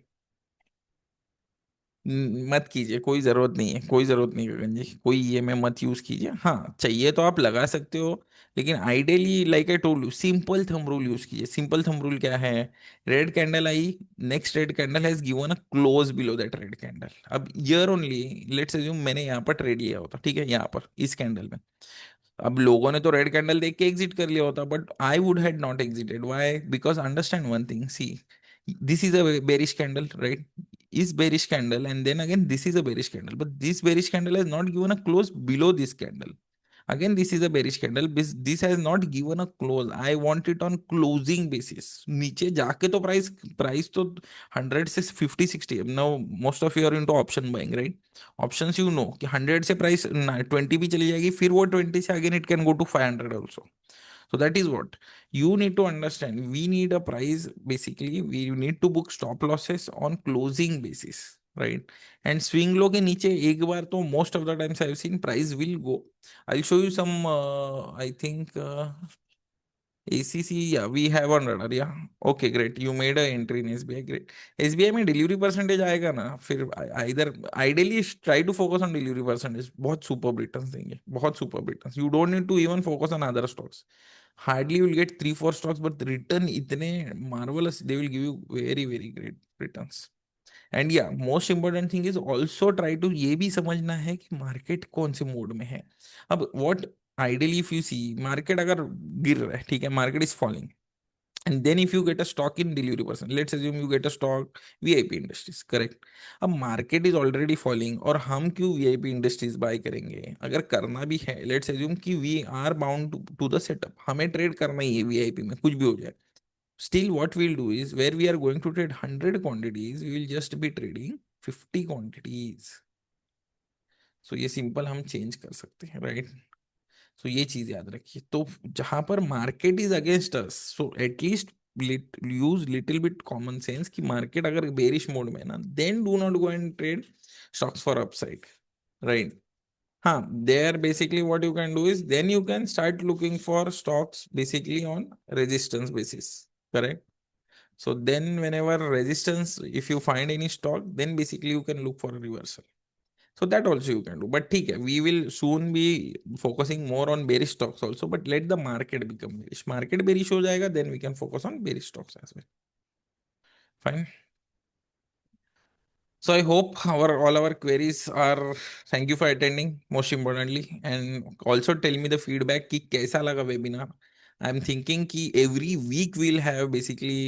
मत कीजिए, कोई जरूरत नहीं है, कोई जरूरत नहीं है गगन जी, कोई ये में मत यूज कीजिए। हाँ, चाहिए तो आप लगा सकते हो, लेकिन ideally like I told you, simple thumb rule use कीजिए। सिंपल थंब रूल क्या है? Red candle I, next red candle has given a close below that red candle. अब ईयर ओनली, लेट्स अज्यूम मैंने यहाँ पर ट्रेड लिया होता, ठीक है, यहाँ पर इस कैंडल में। अब लोगों ने तो रेड कैंडल देख के एग्जिट कर लिया होता, but I would had not exited. Why? Because understand one thing, see, This is a bearish candle, right? Is bearish candle, and then again this is a bearish candle, but this bearish candle has not given a close below this candle. Again, this is a bearish candle. This has not given a close. I want it on closing basis. नीचे जाके तो price तो 100 से 50 60. Now most of you are into option buying, right? Options, you know कि 100 से price 20 भी चली जाएगी, फिर वो 20 से again it can go to 500 also. So that is what you need to understand. We need a price. Basically, we need to book stop losses on closing basis, right? And swing low के नीचे एक बार तो most of the times I've seen price will go. I'll show you some. I think ACC. Yeah, we have on radar. Yeah. Okay, great. You made a entry in SBI. Great. SBI में delivery percentage आएगा ना, फिर either ideally try to focus on delivery percentage. बहुत superb returns देंगे. बहुत superb returns. You don't need to even focus on other stocks. Hardly you will get 3 4 stocks, but the return इतने marvelous. They will give you very very great returns. And yeah most important thing is also try to ये भी समझना है कि market कौन से mode में है. अब what ideally if you see market अगर गिर रहा है, ठीक है, market is falling, and then if you get a stock in delivery person, let's assume you get a stock VIP Industries, correct? अब मार्केट इज ऑलरेडी फॉलिंग और हम क्यों VIP Industries बाय करेंगे? अगर करना भी है, लेट्स assume कि we are bound to the setup, हमें ट्रेड करना ही है VIP में, कुछ भी हो जाए. Still, what we'll do is where we are going to trade 100 quantities, we will just be trading 50 quantities. So ये सिंपल हम चेंज कर सकते हैं, राइट? सो ये चीज याद रखिए. तो जहां पर market is against us, so at least use little bit common sense कि मार्केट अगर बेरिश मोड में है ना, then do not go and trade stocks for upside, right? हाँ, there basically what you can do is then you can start looking for stocks basically on resistance basis, correct? So then whenever resistance, if you find any stock, then basically you can look for a reversal. So that also you can do. But ठीक है, we will soon be focusing more on bearish stocks also. But let the market become bearish. Market bearish हो जाएगा, then we can focus on bearish stocks as well. Fine. So I hope our all our queries are. Thank you for attending. Most importantly, and also tell me the feedback कि कैसा लगा webinar. I'm thinking कि every week we'll have basically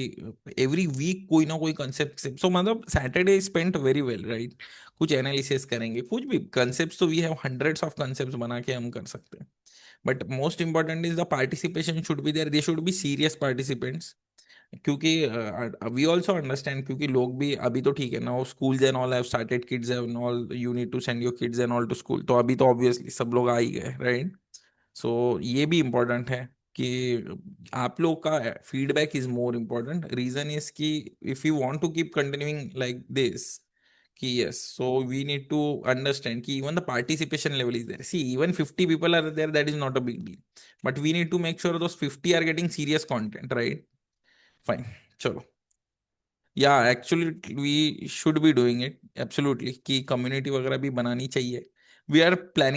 every week कोई ना कोई concept से. So मतलब Saturday spent very well, right? कुछ analysis करेंगे, कुछ भी concepts, तो we have hundreds of concepts बना के हम कर सकते हैं. But most important is the participation should be there. They should be serious participants. क्योंकि वी ऑल्सो अंडरस्टैंड, क्योंकि लोग भी अभी तो ठीक है ना, schools and all have started, kids and all, you need to send your kids and all to school, तो अभी तो ऑब्वियसली सब लोग आ ही गए, राइट? सो ये भी इम्पोर्टेंट है कि आप लोग का feedback is more important. Reason is कि if you want to keep continuing like this, कि yes, so we need to understand कि even the participation level is there. See, even 50 people are there, that is not a big deal, but we need to make sure those 50 are getting serious content, right? Fine. चलो. Yeah actually we should be doing it absolutely, कि community वगैरह भी बनानी चाहिए. We are planning